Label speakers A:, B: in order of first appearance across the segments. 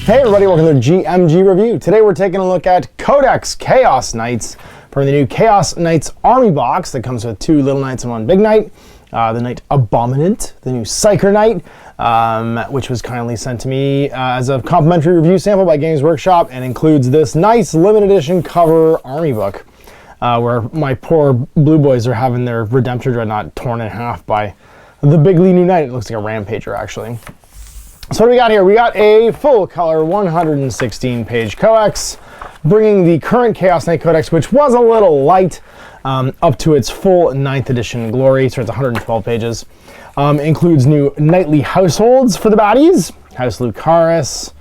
A: Hey everybody, welcome to the GMG review. Today we're taking a look at Codex Chaos Knights from the new Chaos Knights Army box that comes with 2 little knights and 1 big knight. The Knight Abominant, the new Psyker Knight, which was kindly sent to me as a complimentary review sample by Games Workshop, and includes this nice limited edition cover army book where my poor blue boys are having their Redemptor Dreadnought torn in half by the bigly new knight. It looks like a Rampager actually. So what do we got here? We got a full color 116 page codex, bringing the current Chaos Knight Codex, which was a little light, up to its full 9th edition glory. So it's 112 pages. Includes new knightly households for the baddies. House Lucaris,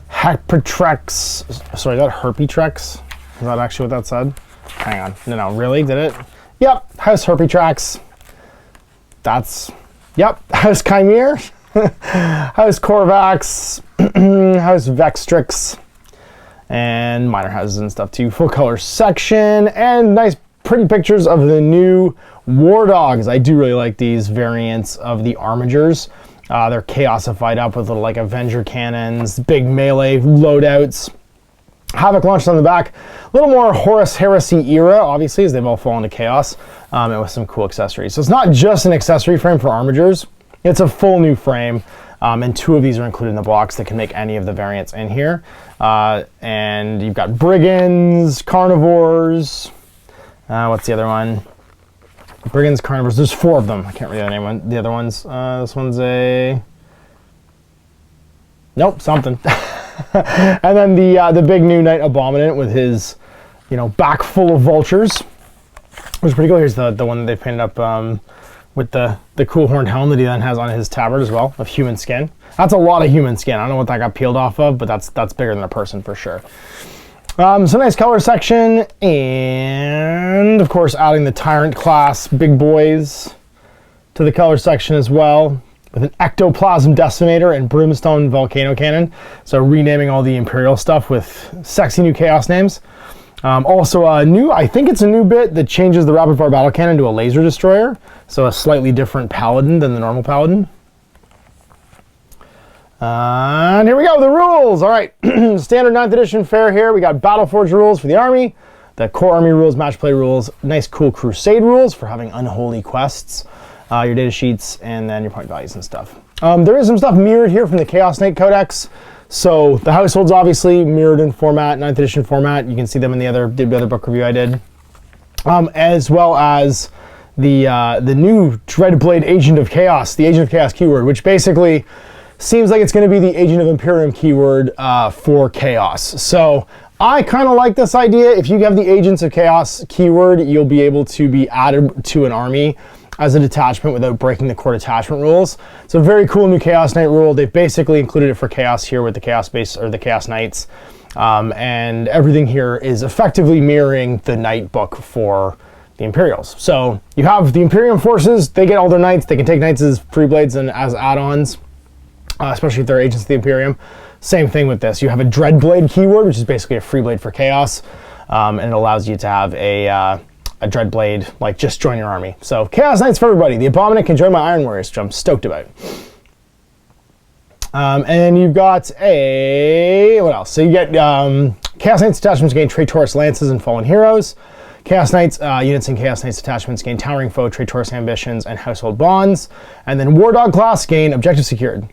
A: Herpetrex. Sorry, is that Herpetrex? Is that actually what that said? Hang on. No, really? Did it? Yep. House Herpetrex. That's... Yep. House Chimere. House Corvax, House Vextrix, and minor houses and stuff too. Full color section and nice pretty pictures of the new War Dogs. I do really like these variants of the Armigers. They're chaosified up with little like Avenger cannons, big melee loadouts. Havoc launched on the back. A little more Horus Heresy era, obviously, as they've all fallen to chaos, and with some cool accessories. So it's not just an accessory frame for Armigers. It's a full new frame, and 2 of these are included in the box that can make any of the variants in here. And you've got Brigands, Carnivores. What's the other one? Brigands, Carnivores. There's 4 of them. I can't read the name of the other ones. This one's a... Nope, something. And then the big new Knight Abominant with his, back full of vultures, which is pretty cool. Here's the one that they painted up with the cool horned helm that he then has on his tabard as well, of human skin. That's a lot of human skin. I don't know what that got peeled off of, but that's bigger than a person for sure. Some nice color section, and of course adding the Tyrant class big boys to the color section as well, with an Ectoplasm Decimator and Brimstone Volcano Cannon. So renaming all the Imperial stuff with sexy new Chaos names. Also I think it's a new bit that changes the Rapid Fire Battle Cannon to a Laser Destroyer. So a slightly different Paladin than the normal Paladin. And here we go, the rules. All right, standard 9th edition fare here. We got Battleforge rules for the army, the core army rules, match play rules, nice cool Crusade rules for having unholy quests, your data sheets, and then your point values and stuff. There is some stuff mirrored here from the Chaos Knight Codex. So the households obviously mirrored in format, 9th edition format. You can see them in the other book review I did. As well as the new Dreadblade Agent of Chaos, the Agent of Chaos keyword, which basically seems like it's going to be the Agent of Imperium keyword for Chaos. So I kind of like this idea. If you have the Agents of Chaos keyword, you'll be able to be added to an army as a detachment without breaking the core detachment rules. So very cool new Chaos Knight rule. They've basically included it for Chaos here with the Chaos base or the Chaos Knights. And everything here is effectively mirroring the Knight book for the Imperials. So you have the Imperium forces, they get all their Knights. They can take Knights as free blades and as add-ons, especially if they're Agents of the Imperium. Same thing with this. You have a Dreadblade keyword, which is basically a free blade for Chaos. And it allows you to have a Dreadblade, like just join your army. So Chaos Knights for everybody. The Abominant can join my Iron Warriors, which I'm stoked about. And you've got what else? So you get Chaos Knights detachments gain Traitorous Lances and Fallen Heroes. Chaos Knights units and Chaos Knights detachments gain Towering Foe, Traitorous Ambitions, and Household Bonds. And then War Dog class gain Objective Secured.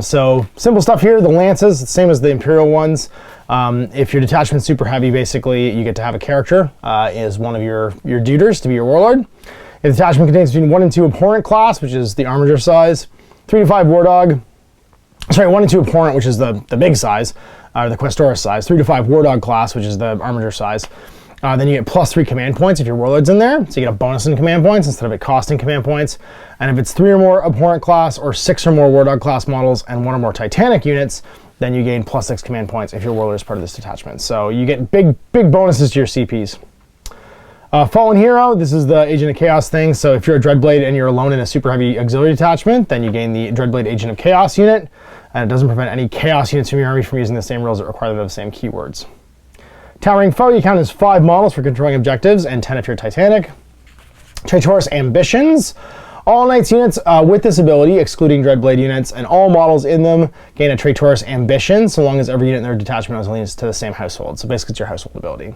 A: So simple stuff here. The lances, the same as the Imperial ones. If your detachment's super heavy, basically you get to have a character as one of your duders to be your warlord. If the detachment contains between 1 and 2 abhorrent class, which is the Armiger size, 3 to 5 war dog. Sorry, 1 and 2 abhorrent, which is the big size, or the Questoris size. 3 to 5 war dog class, which is the Armiger size. Then you get +3 command points if your warlord's in there. So you get a bonus in command points instead of it costing command points. And if it's 3 or more abhorrent class or 6 or more war dog class models and 1 or more Titanic units, then you gain +6 command points if your warlord is part of this detachment. So you get big bonuses to your CPs. Fallen Hero, this is the Agent of Chaos thing. So if you're a Dreadblade and you're alone in a super heavy auxiliary detachment, then you gain the Dreadblade Agent of Chaos unit. And it doesn't prevent any Chaos units from your army from using the same rules that require them to have the same keywords. Towering Foe, you count as 5 models for controlling objectives and 10 if you're Titanic. Traitorous Ambitions All Knights units with this ability, excluding Dreadblade units, and all models in them gain a Traitorous Ambition, so long as every unit in their detachment has allegiance to the same household. So basically it's your household ability.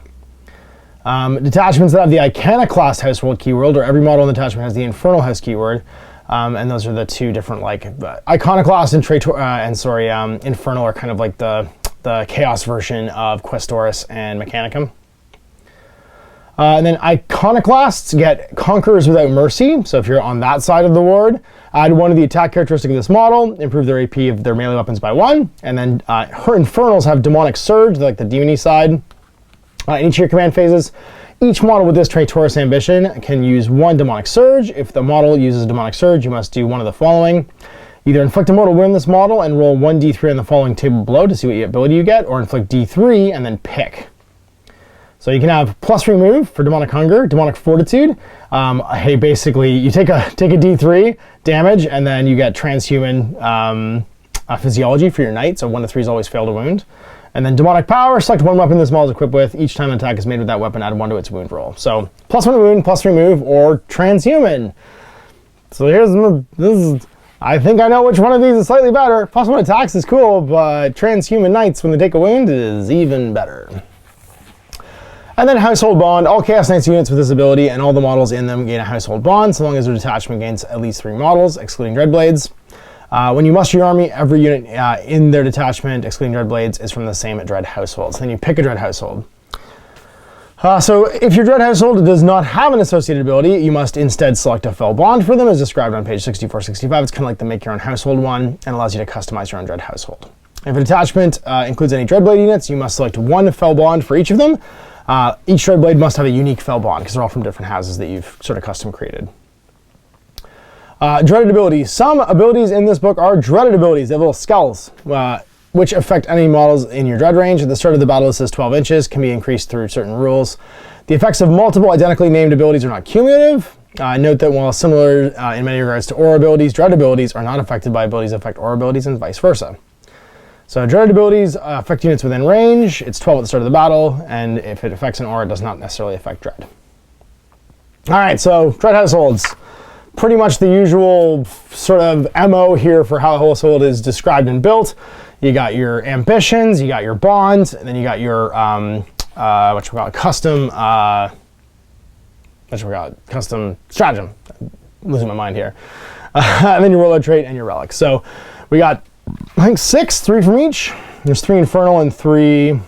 A: Detachments that have the Iconoclast household keyword, or every model in the detachment has the Infernal House keyword, and those are the two different, like, Iconoclast and Infernal are kind of like the Chaos version of Questoris and Mechanicum. And then Iconoclasts get Conquerors Without Mercy, so if you're on that side of the ward, add one of the attack characteristic of this model, improve their AP of their melee weapons by 1, and then her Infernals have Demonic Surge, like the demony side. In each of your command phases, each model with this Traitorous Ambition can use 1 Demonic Surge. If the model uses Demonic Surge, you must do one of the following. Either inflict a mortal wound on this model and roll 1d3 on the following table below to see what ability you get, or inflict d3 and then pick. So you can have plus remove for Demonic Hunger, Demonic Fortitude. Hey, basically you take a d3 damage and then you get Transhuman Physiology for your Knight, so 1 to 3 is always fail to wound. And then Demonic Power, select one weapon this model is equipped with. Each time an attack is made with that weapon, add 1 to its wound roll. So plus 1 to wound, plus remove, or Transhuman. So I think I know which one of these is slightly better. Plus 1 attacks is cool, but Transhuman Knights, when they take a wound, is even better. And then Household Bond. All Chaos Knights units with this ability and all the models in them gain a Household Bond, so long as their detachment gains at least 3 models, excluding Dreadblades. When you muster your army, every unit in their detachment, excluding Dreadblades, is from the same Dread household. So then you pick a Dread household. So if your Dread household does not have an associated ability, you must instead select a Fel Bond for them, as described on page 64-65. It's kind of like the Make Your Own Household one, and allows you to customize your own Dread household. If a detachment includes any Dreadblade units, you must select 1 Fel Bond for each of them. Each Dreadblade must have a unique Fel Bond, because they're all from different houses that you've sort of custom created. Dreaded abilities. Some abilities in this book are dreaded abilities. They have little skulls, which affect any models in your dread range. At the start of the battle, it says 12 inches, can be increased through certain rules. The effects of multiple identically named abilities are not cumulative. Note that while similar in many regards to aura abilities, dread abilities are not affected by abilities that affect aura abilities, and vice versa. So dreaded abilities affect units within range. It's 12 at the start of the battle, and if it affects an aura, it does not necessarily affect dread. All right, so dread households. Pretty much the usual sort of MO here for how a household is described and built. You got your ambitions, you got your bonds, and then you got your custom stratagem. I'm losing my mind here. And then your warlord trait and your relics. So we got, I think 6, 3 from each. There's 3 infernal and 3.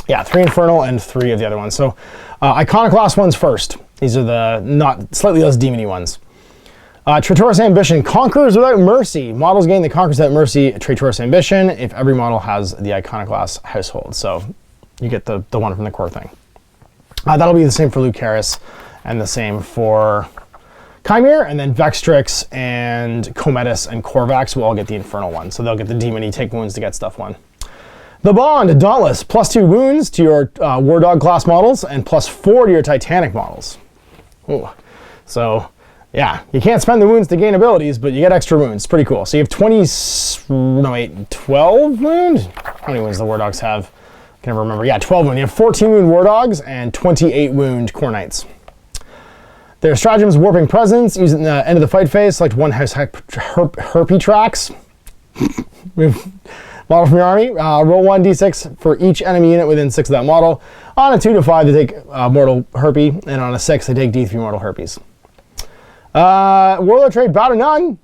A: Yeah, 3 infernal and 3 of the other ones. So Iconoclast ones first. These are the slightly less demony ones. Traitorous Ambition, Conquerors Without Mercy. Models gain the Conquerors Without Mercy Traitorous Ambition if every model has the Iconoclast household. So you get the one from the core thing. That'll be the same for Lucaris and the same for Chimere, and then Vextrix and Cometus and Corvax will all get the Infernal one. So they'll get the Demony Take Wounds to get stuff one. The Bond, Dauntless, plus 2 wounds to your War Dog class models and plus 4 to your Titanic models. Ooh. So yeah, you can't spend the wounds to gain abilities, but you get extra wounds. Pretty cool. So you have 12 wounds? How many wounds do the War Dogs have? I can never remember. Yeah, 12 wounds. You have 14 wound War Dogs and 28 wound Core Knights. Their stratagems, Warping Presence. Use it in the end of the fight phase. Select 1 House Herpy Tracks. Model from your army. Roll 1d6 for each enemy unit within 6 of that model. On a 2 to 5, they take Mortal Herpy, and on a 6, they take d3 Mortal Herpes. Warlord trait, Bow to None.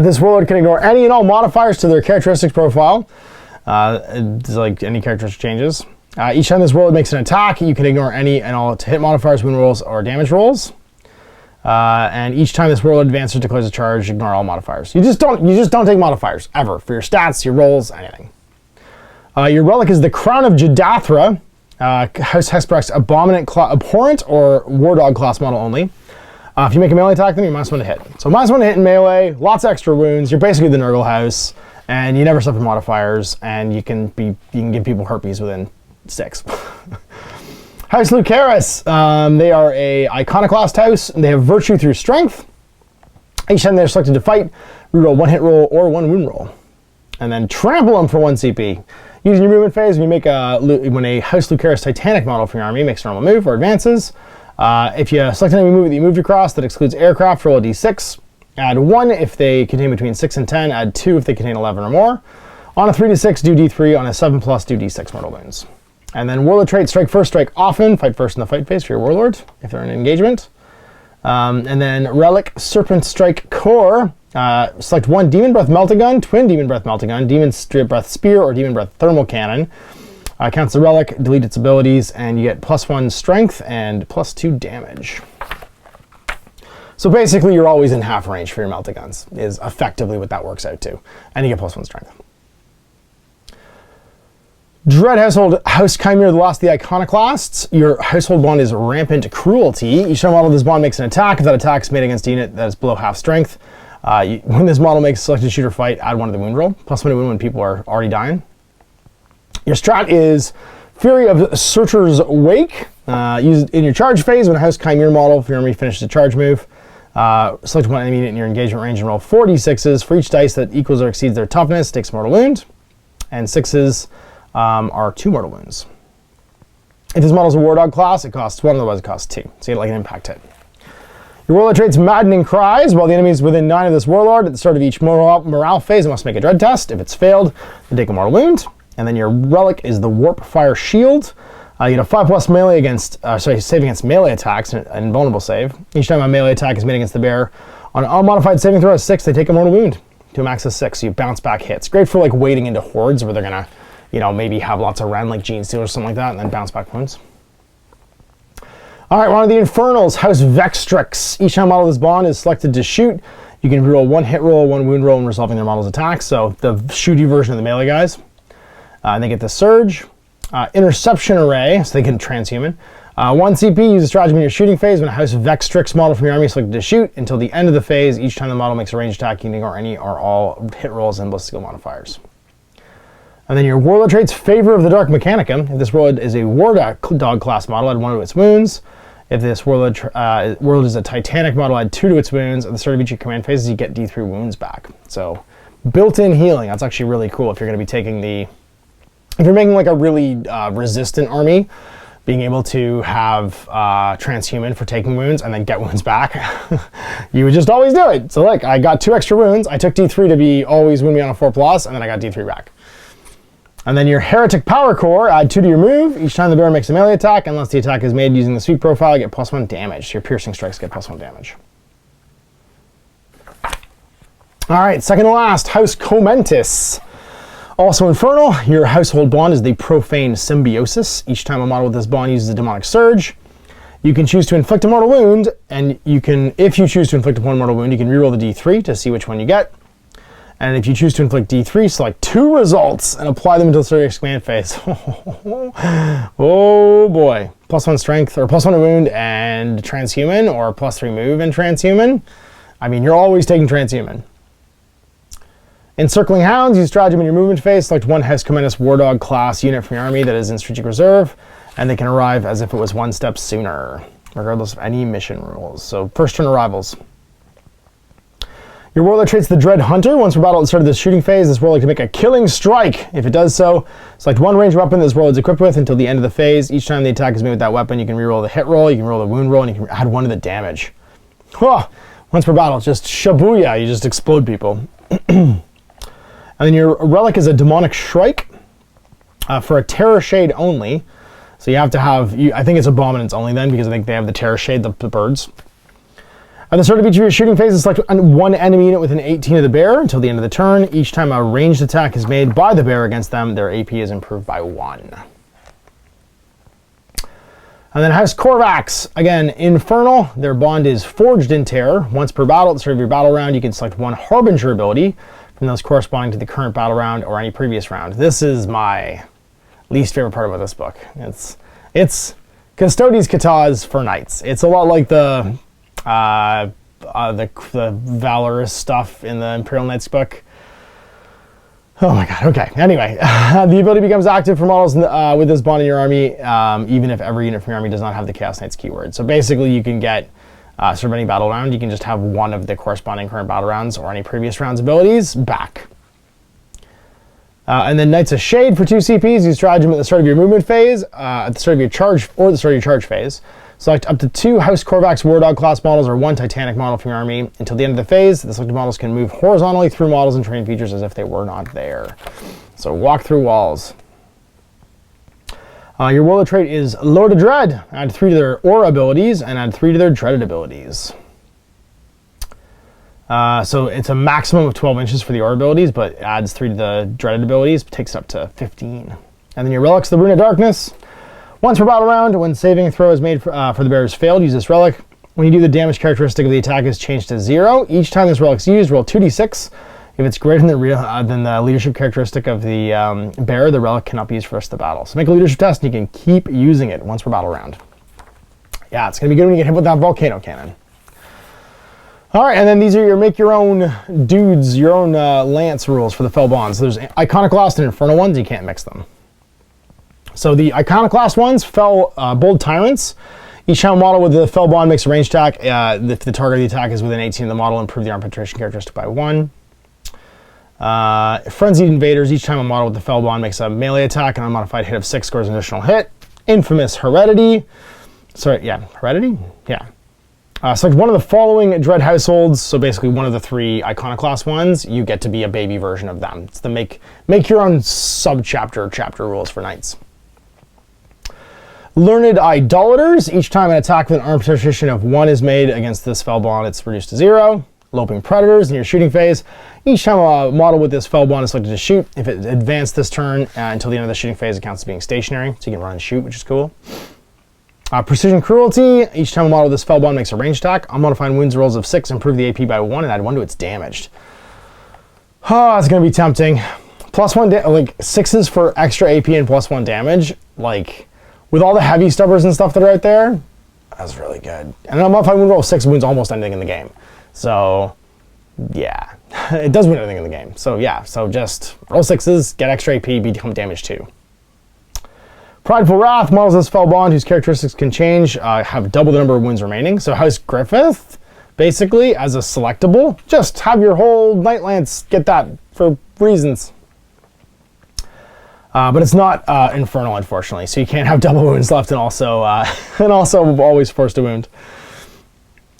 A: This warlord can ignore any and all modifiers to their characteristics profile. It's like any characteristic changes. Each time this warlord makes an attack, you can ignore any and all to hit modifiers, wound rolls, or damage rolls. And each time this warlord advances or declares a charge, ignore all modifiers. You just don't take modifiers ever for your stats, your rolls, anything. Your relic is the Crown of Jadathra, House Hexbrecht's Abhorrent or War Dog class model only. If you make a melee attack, then you're -1 to hit. So -1 to hit in melee, lots of extra wounds. You're basically the Nurgle house, and you never suffer modifiers, and you can give people herpes within 6. House Lucaris, they are a Iconoclast house, and they have virtue through strength. Each time they're selected to fight, reroll 1 hit roll or 1 wound roll. And then trample them for 1 CP. Using your movement phase, when a House Lucaris Titanic model from your army makes a normal move or advances, If you select an enemy movement that you moved across that excludes aircraft, roll a d6. Add 1 if they contain between 6 and 10. Add 2 if they contain 11 or more. On a 3 to 6, do d3. On a 7+, do d6 mortal wounds. And then warlord trait, strike first, strike often. Fight first in the fight phase for your warlord if they're in engagement. And then relic, serpent strike core. Select 1 demon breath melting gun, twin demon breath melting gun, demon breath spear, or demon breath thermal cannon. Counts the relic, delete its abilities, and you get +1 strength and +2 damage. So basically, you're always in half range for your melting guns, is effectively what that works out to. And you get +1 strength. Dread Household House Chimera, the Lost of the Iconoclasts. Your household bond is Rampant Cruelty. Each time a model of this bond makes an attack, if that attack is made against a unit that is below half strength, when this model makes a selected shoot or fight, add 1 to the wound roll. +1 to wound when people are already dying. Your strat is Fury of Searcher's Wake. Use it in your charge phase when a House Chimera model, if your enemy finishes a charge move. Select 1 enemy unit in your engagement range and roll 4 d6s. For each dice that equals or exceeds their toughness, takes a mortal wound. And 6s are 2 mortal wounds. If this model is a War Dog class, it costs 1, otherwise it costs 2. So you get like an impact hit. Your warlord traits Maddening Cries. While the enemy is within 9 of this warlord, at the start of each morale phase, it must make a dread test. If it's failed, then take a mortal wound. And then your relic is the Warp Fire Shield. You get a 5+ melee against, save against melee attacks, an invulnerable save. Each time a melee attack is made against the bear, on an unmodified saving throw of 6, they take a mortal wound to a max of 6. So you bounce back hits. Great for like wading into hordes where they're gonna, maybe have lots of Ren like Gene Steel or something like that, and then bounce back wounds. All right, one of the Infernals, House Vextrix. Each time a model of this bond is selected to shoot, you can reroll 1 hit roll, 1 wound roll, and resolving their model's attacks. So the shooty version of the melee guys. And they get the Surge. Interception Array, so they get transhuman. 1 CP, use a stratagem in your shooting phase when a House Vextrix model from your army is selected to shoot. Until the end of the phase, each time the model makes a ranged attack, you can ignore any or all hit rolls and ballistic skill modifiers. And then your warlord traits, Favor of the Dark Mechanicum. If this warlord is a War Dog class model, add 1 to its wounds. If this warlord is a Titanic model, add 2 to its wounds. At the start of each of your command phases, you get D3 wounds back. So built-in healing. That's actually really cool if you're going to be taking the... If you're making like a really resistant army, being able to have transhuman for taking wounds and then get wounds back, you would just always do it. So like, I got 2 extra wounds. I took D3 to be always wound me on a 4+, and then I got D3 back. And then your Heretic Power Core, add 2 to your move. Each time the bear makes a melee attack, unless the attack is made using the sweep profile, you get +1 damage. So your piercing strikes get +1 damage. All right, second to last, House Comentis. Also Infernal, your household bond is the Profane Symbiosis. Each time a model with this bond uses a Demonic Surge, you can choose to inflict a mortal wound, and you can, if you choose to inflict one mortal wound, you can reroll the D3 to see which one you get. And if you choose to inflict D3, select 2 results and apply them until the start of your command phase. Oh boy. +1 strength, or +1 wound and transhuman, or +3 move and transhuman. I mean, you're always taking transhuman. Encircling Hounds, use stratagem in your movement phase. Select 1 House Comentis War Dog class unit from your army that is in strategic reserve, and they can arrive as if it was 1 step sooner, regardless of any mission rules. So first turn arrivals. Your warlord traits the Dread Hunter. Once per battle at the start of the shooting phase, this warlord can make a killing strike. If it does so, select 1 ranged weapon that this warlord is equipped with until the end of the phase. Each time the attack is made with that weapon, you can reroll the hit roll, you can roll the wound roll, and you can add 1 to the damage. Once per battle, just shabuya, you just explode people. And then your relic is a Demonic Shrike for a Terror Shade only. So you have to have, I think it's Abominance only then, because I think they have the Terror Shade, the birds. At the start of each of your shooting phases, select 1 enemy unit within 18 of the bear until the end of the turn. Each time a ranged attack is made by the bear against them, their AP is improved by 1. And then House Korvax, again, Infernal. Their bond is Forged in Terror. Once per battle, at the start of your battle round, you can select 1 Harbinger ability from those corresponding to the current battle round or any previous round. This is my least favorite part about this book. It's Custodes Katas for knights. It's a lot like the Valorous stuff in the Imperial Knights book. Oh my god, okay. Anyway, the ability becomes active for models with this bond in your army, even if every unit from your army does not have the Chaos Knights keyword. So basically you can get sort of any battle round, you can just have 1 of the corresponding current battle rounds or any previous rounds abilities back. And then Knights of Shade for 2 CPs, use stratagem at the start of your movement phase, at the start of your charge, or the start of your charge phase. Select up to 2 House Korvax War Dog class models or 1 Titanic model from your army. Until the end of the phase, the selected models can move horizontally through models and terrain features as if they were not there. So walk through walls. Your Warlord trait is Lord of Dread. Add 3 to their Aura abilities and add 3 to their Dreaded abilities. So it's a maximum of 12 inches for the Aura abilities, but adds 3 to the Dreaded abilities, takes it up to 15. And then your Relics, the Rune of Darkness. Once per battle round, when saving throw is made for the bearer's failed, use this relic. When you do, the damage characteristic of the attack is changed to 0. Each time this relic is used, roll 2d6. If it's greater than the leadership characteristic of the bearer, the relic cannot be used for the rest of the battle. So make a leadership test and you can keep using it once per battle round. Yeah, it's going to be good when you get hit with that volcano cannon. All right, and then these are your make your own dudes, your own lance rules for the Fel Bonds. So there's Iconoclast and Infernal ones, you can't mix them. So the Iconoclast ones, Bold Tyrants. Each time a model with the Fel Bond makes a ranged attack, if the target of the attack is within 18 of the model, improve the arm penetration characteristic by 1. Frenzied Invaders. Each time a model with the Fel Bond makes a melee attack, an unmodified hit of 6 scores an additional hit. Infamous Heredity. Heredity? Yeah. Select one of the following Dread households, so basically one of the 3 Iconoclast ones, you get to be a baby version of them. It's the make your own sub-chapter rules for knights. Learned Idolaters. Each time an attack with an arm penetration of 1 is made against this Fel Bond, it's reduced to 0. Loping Predators in your shooting phase. Each time a model with this Fel Bond is selected to shoot, if it advanced this turn until the end of the shooting phase, it counts as being stationary, so you can run and shoot, which is cool. Precision Cruelty. Each time a model with this Fel Bond makes a ranged attack, unmodified wounds rolls of 6, improve the AP by 1, and add 1 to its damage. Oh, it's going to be tempting. +1, like 6s for extra AP and +1 damage, like with all the heavy stubbers and stuff that are out there, that's really good. And an unmodified wound roll of 6 wins almost anything in the game. So, yeah, it does win everything in the game. So, yeah, so just roll 6s, get extra AP, become damage 2. Prideful Wrath. Models of this Fel Bond whose characteristics can change have double the number of wounds remaining. So, House Griffith, basically, as a selectable, just have your whole Knight Lance get that for reasons. But it's not Infernal, unfortunately, so you can't have double wounds left and also always forced to wound.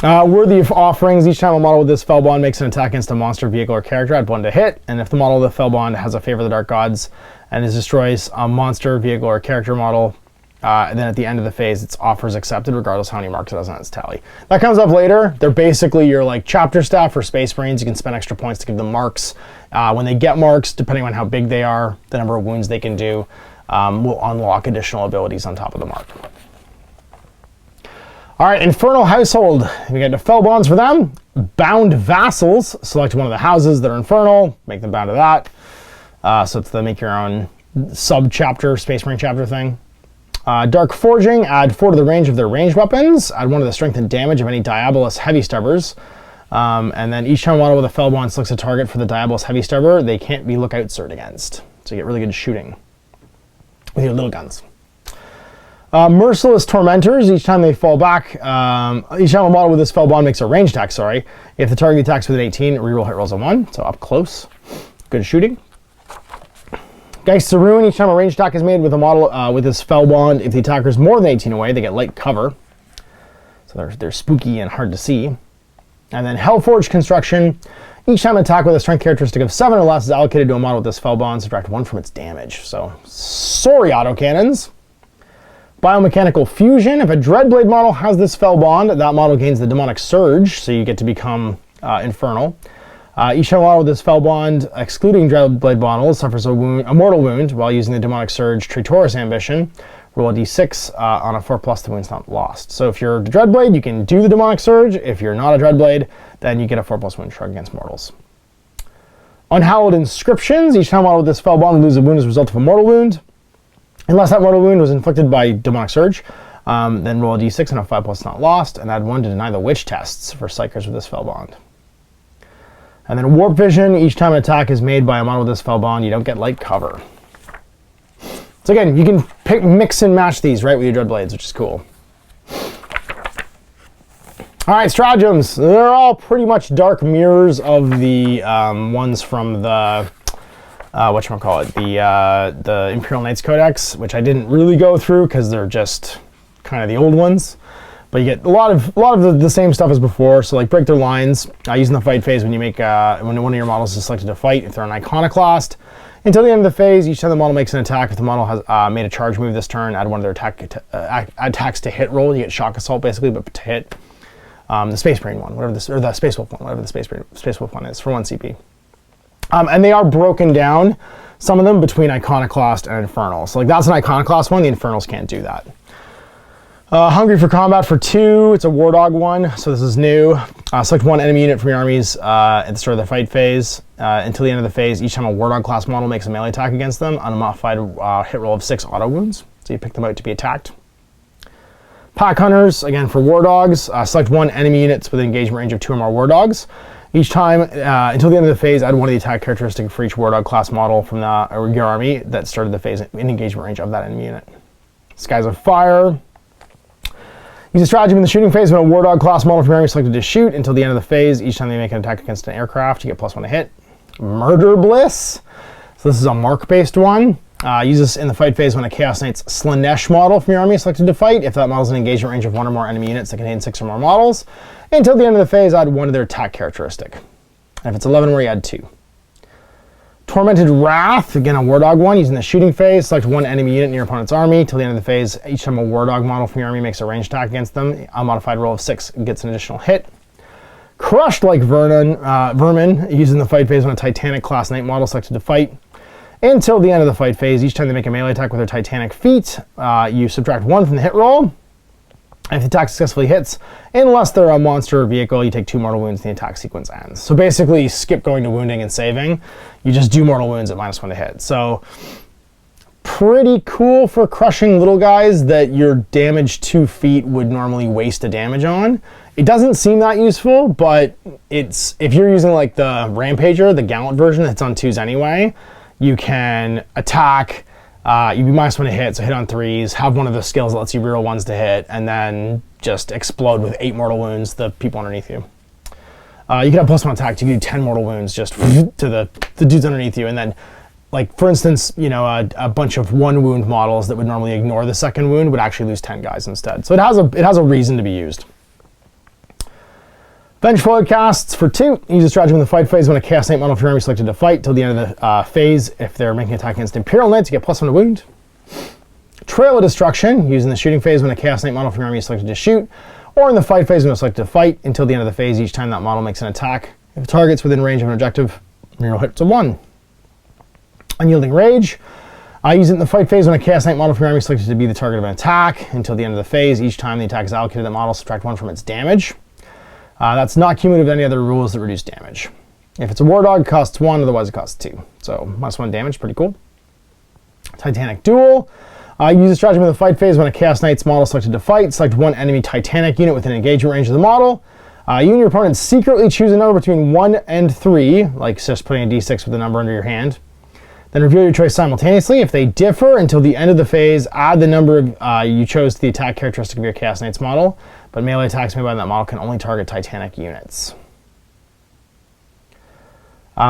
A: Worthy of Offerings. Each time a model with this Fel Bond makes an attack against a monster, vehicle, or character, add 1 to hit. And if the model with the Fel Bond has a Favor of the Dark Gods and destroys a monster, vehicle, or character model, and then at the end of the phase, its offers accepted, regardless how many marks it has on its tally. That comes up later. They're basically your like chapter staff for Space Marines. You can spend extra points to give them marks. When they get marks, depending on how big they are, the number of wounds they can do, will unlock additional abilities on top of the mark. All right, Infernal Household. We got the Fel Bonds for them. Bound Vassals. Select one of the houses that are Infernal. Make them bound to that. So it's the make your own sub-chapter, Space Marine chapter thing. Dark Forging. Add 4 to the range of their ranged weapons. Add 1 to the strength and damage of any Diabolus Heavy Stubbers. And then each time a model with a Fel Bond selects a target for the Diabolus Heavy Stubber, they can't be lookout served against. So you get really good shooting with your little guns. Merciless Tormentors. Each time they fall back, each time a model with this Fel Bond makes a ranged attack, if the target attacks with an 18, reroll hit rolls a 1, so up close. Good shooting. Geist of Ruin. Each time a ranged attack is made with a model with this Fel Bond, if the attacker is more than 18 away, they get light cover. So they're spooky and hard to see. And then Hellforged Construction. Each time an attack with a strength characteristic of 7 or less is allocated to a model with this Fel Bond, subtract 1 from its damage. So, sorry, autocannons. Biomechanical Fusion. If a Dreadblade model has this Fel Bond, that model gains the Demonic Surge, so you get to become Infernal. Each time a model with this Fel Bond, excluding Dreadblade models, suffers a mortal wound while using the Demonic Surge Traitorous Ambition. Roll a d6 on a 4+, the wound's not lost. So if you're the Dreadblade, you can do the Demonic Surge. If you're not a Dreadblade, then you get a 4+ wound shrug against mortals. Unhallowed Inscriptions. Each time a model with this Fel Bond loses a wound as a result of a mortal wound, unless that mortal wound was inflicted by Demonic Surge, then roll a d6 and a 5+ not lost, and add 1 to deny the witch tests for Psychers with this Fel Bond. And then Warp Vision. Each time an attack is made by a model with this Fel Bond, you don't get light cover. So again, you can mix and match these, right, with your Dreadblades, which is cool. All right, stratagems. They're all pretty much dark mirrors of the ones from the the Imperial Knights Codex, which I didn't really go through because they're just kind of the old ones. But you get a lot of the same stuff as before. So like break their lines, using the fight phase when you make when one of your models is selected to fight. If they're an Iconoclast, until the end of the phase, each time the model makes an attack, if the model has made a charge move this turn, add one of their attacks to hit roll. You get shock assault basically, but to hit. The Space Marine one, whatever this, or the Space Wolf one, whatever the Space Wolf one is, for 1 CP. And they are broken down, some of them, between Iconoclast and Infernal. So like that's an Iconoclast one, the Infernals can't do that. Hungry for Combat for 2, it's a War Dog one, so this is new. Select 1 enemy unit from your armies at the start of the fight phase. Until the end of the phase, each time a War Dog class model makes a melee attack against them on a modified hit roll of 6 auto wounds. So you pick them out to be attacked. Pack Hunters, again for War Dogs, select 1 enemy units with an engagement range of 2 or more War Dogs. Each time, until the end of the phase, add one of the attack characteristics for each War Dog class model from your army that started the phase in engagement range of that enemy unit. Skies of Fire. Use a stratagem in the shooting phase when a War Dog class model from your army is selected to shoot until the end of the phase. Each time they make an attack against an aircraft, you get +1 to hit. Murder Bliss. So this is a mark-based one. Use this in the fight phase when a Chaos Knight's Slanesh model from your army is selected to fight. If that model is in engagement range of 1 or more enemy units that contain 6 or more models. Until the end of the phase, add 1 to their attack characteristic. And if it's 11 or more, you add 2. Tormented Wrath, again a War Dog one. Using the shooting phase, select 1 enemy unit in your opponent's army. Till the end of the phase, each time a War Dog model from your army makes a ranged attack against them, a modified roll of 6 gets an additional hit. Crushed like Vermin, using the fight phase when a Titanic class Knight model selected to fight. Until the end of the fight phase, each time they make a melee attack with their Titanic feat, you subtract 1 from the hit roll. And if the attack successfully hits, unless they're a monster or vehicle, you take 2 mortal wounds and the attack sequence ends. So basically, you skip going to wounding and saving. You just do mortal wounds at -1 to hit. So pretty cool for crushing little guys that your damage 2 feet would normally waste a damage on. It doesn't seem that useful, but it's if you're using like the Rampager, the Gallant version that's on 2s anyway, you can attack, you'd be -1 to hit, so hit on 3s, have one of the skills that lets you reroll 1s to hit, and then just explode with 8 mortal wounds the people underneath you. You can have +1 attack to do 10 mortal wounds just to the dudes underneath you, and then, like for instance, you know, a bunch of 1 wound models that would normally ignore the second wound would actually lose 10 guys instead. So it has a reason to be used. Vengeful Casts for 2. Use a stratagem in the fight phase when a Chaos Knight model from your army is selected to fight till the end of the phase. If they're making an attack against Imperial Knights, you get +1 to wound. Trail of Destruction. Using the shooting phase when a Chaos Knight model from your army is selected to shoot. Or in the fight phase when it's selected to fight until the end of the phase. Each time that model makes an attack, if the target's within range of an objective, reroll hit to 1. Unyielding Rage. Use it in the fight phase when a Chaos Knight model from your army is selected to be the target of an attack until the end of the phase. Each time the attack is allocated to that model, subtract 1 from its damage. That's not cumulative to any other rules that reduce damage. If it's a War Dog, it costs 1, otherwise it costs 2. So -1 damage, pretty cool. Titanic Duel. Use a stratagem in the fight phase when a Chaos Knight's model is selected to fight. Select 1 enemy Titanic unit within engagement range of the model. You and your opponent secretly choose a number between 1 and 3, like just putting a d6 with a number under your hand. Then reveal your choice simultaneously. If they differ until the end of the phase, add the number you chose to the attack characteristic of your Chaos Knight's model. But melee attacks made by that model can only target Titanic units.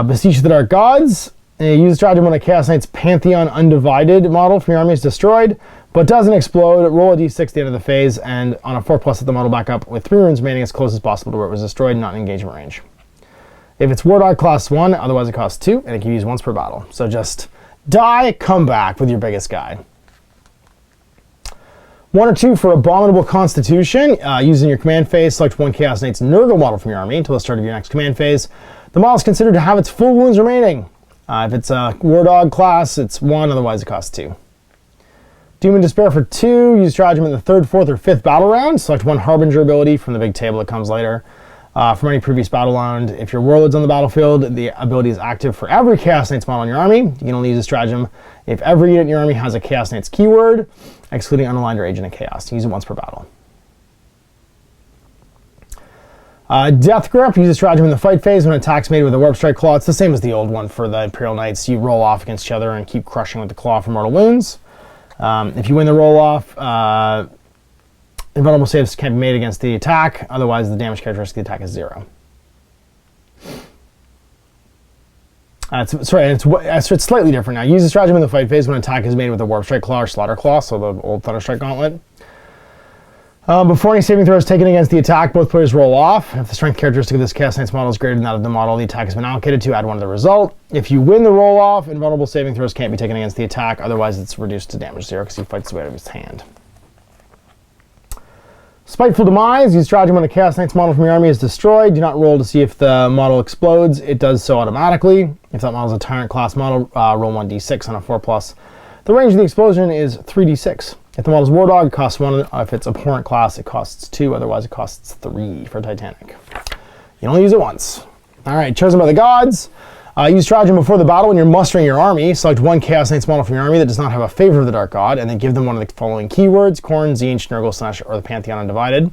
A: Beseech the Dark Gods. Use a stratagem when a Chaos Knight's Pantheon Undivided model from your army is destroyed, but doesn't explode. Roll a d6 at the end of the phase, and on a 4+, set the model back up with 3 runes remaining as close as possible to where it was destroyed, not in engagement range. If it's War Dog, costs 1, otherwise it costs 2, and it can be used once per battle. So just die, come back with your biggest guy. 1 or 2 for Abominable Constitution. Using your command phase, select 1 Chaos Knight's Nurgle model from your army until the start of your next command phase. The model is considered to have its full wounds remaining. If it's a War Dog class, it's 1, otherwise it costs 2. Doom and Despair for 2. Use stratagem in the 3rd, 4th, or 5th battle round. Select 1 Harbinger ability from the big table that comes later. From any previous battle round, if your warlord's on the battlefield, the ability is active for every Chaos Knight's model in your army. You can only use a stratagem if every unit in your army has a Chaos Knight's keyword, excluding Unaligned or Agent of Chaos. Use it once per battle. Death Grip. Use a stratagem in the fight phase when attacks made with a Warp Strike Claw. It's the same as the old one for the Imperial Knights. You roll off against each other and keep crushing with the claw for mortal wounds. If you win the roll off, invulnerable saves can be made against the attack, otherwise the damage characteristic of the attack is 0. It's slightly different now. Use the stratagem in the fight phase when an attack is made with a Warp Strike Claw or Slaughter Claw, so the old Thunder Strike Gauntlet. Before any saving throw is taken against the attack, both players roll off. If the strength characteristic of this Chaos Knight's model is greater than that of the model the attack has been allocated to, add 1 to the result. If you win the roll off, invulnerable saving throws can't be taken against the attack, otherwise it's reduced to damage 0 because he fights the way out of his hand. Spiteful Demise. Use stratagem when a Chaos Knight's model from your army is destroyed. Do not roll to see if the model explodes. It does so automatically. If that model is a Tyrant class model, roll 1d6 on a 4+. The range of the explosion is 3d6. If the model is War Dog, it costs 1. If it's Abhorrent class, it costs 2. Otherwise, it costs 3 for Titanic. You only use it once. All right, chosen by the gods. Use stratagem before the battle when you're mustering your army. Select 1 Chaos Knight's model from your army that does not have a favor of the Dark God, and then give them one of the following keywords: Khorne, Tzeentch, Nurgle, Slash, or the Pantheon Undivided.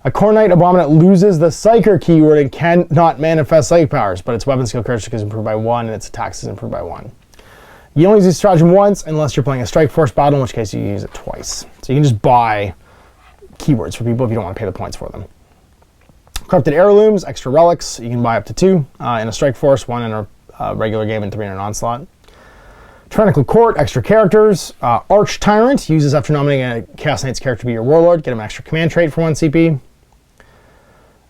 A: A Khorne Knight Abominate loses the Psyker keyword and cannot manifest psychic powers, but its weapon skill characteristic is improved by 1, and its attacks is improved by 1. You only use this stratagem once unless you're playing a Strike Force battle, in which case you use it twice. So you can just buy keywords for people if you don't want to pay the points for them. Corrupted Heirlooms, extra relics. You can buy up to 2 in a Strike Force, 1 in a regular game, and 3 in an Onslaught. Tyrannical Court, extra characters. Arch Tyrant, uses after nominating a Chaos Knight's character to be your Warlord. Get him an extra command trait for 1 CP.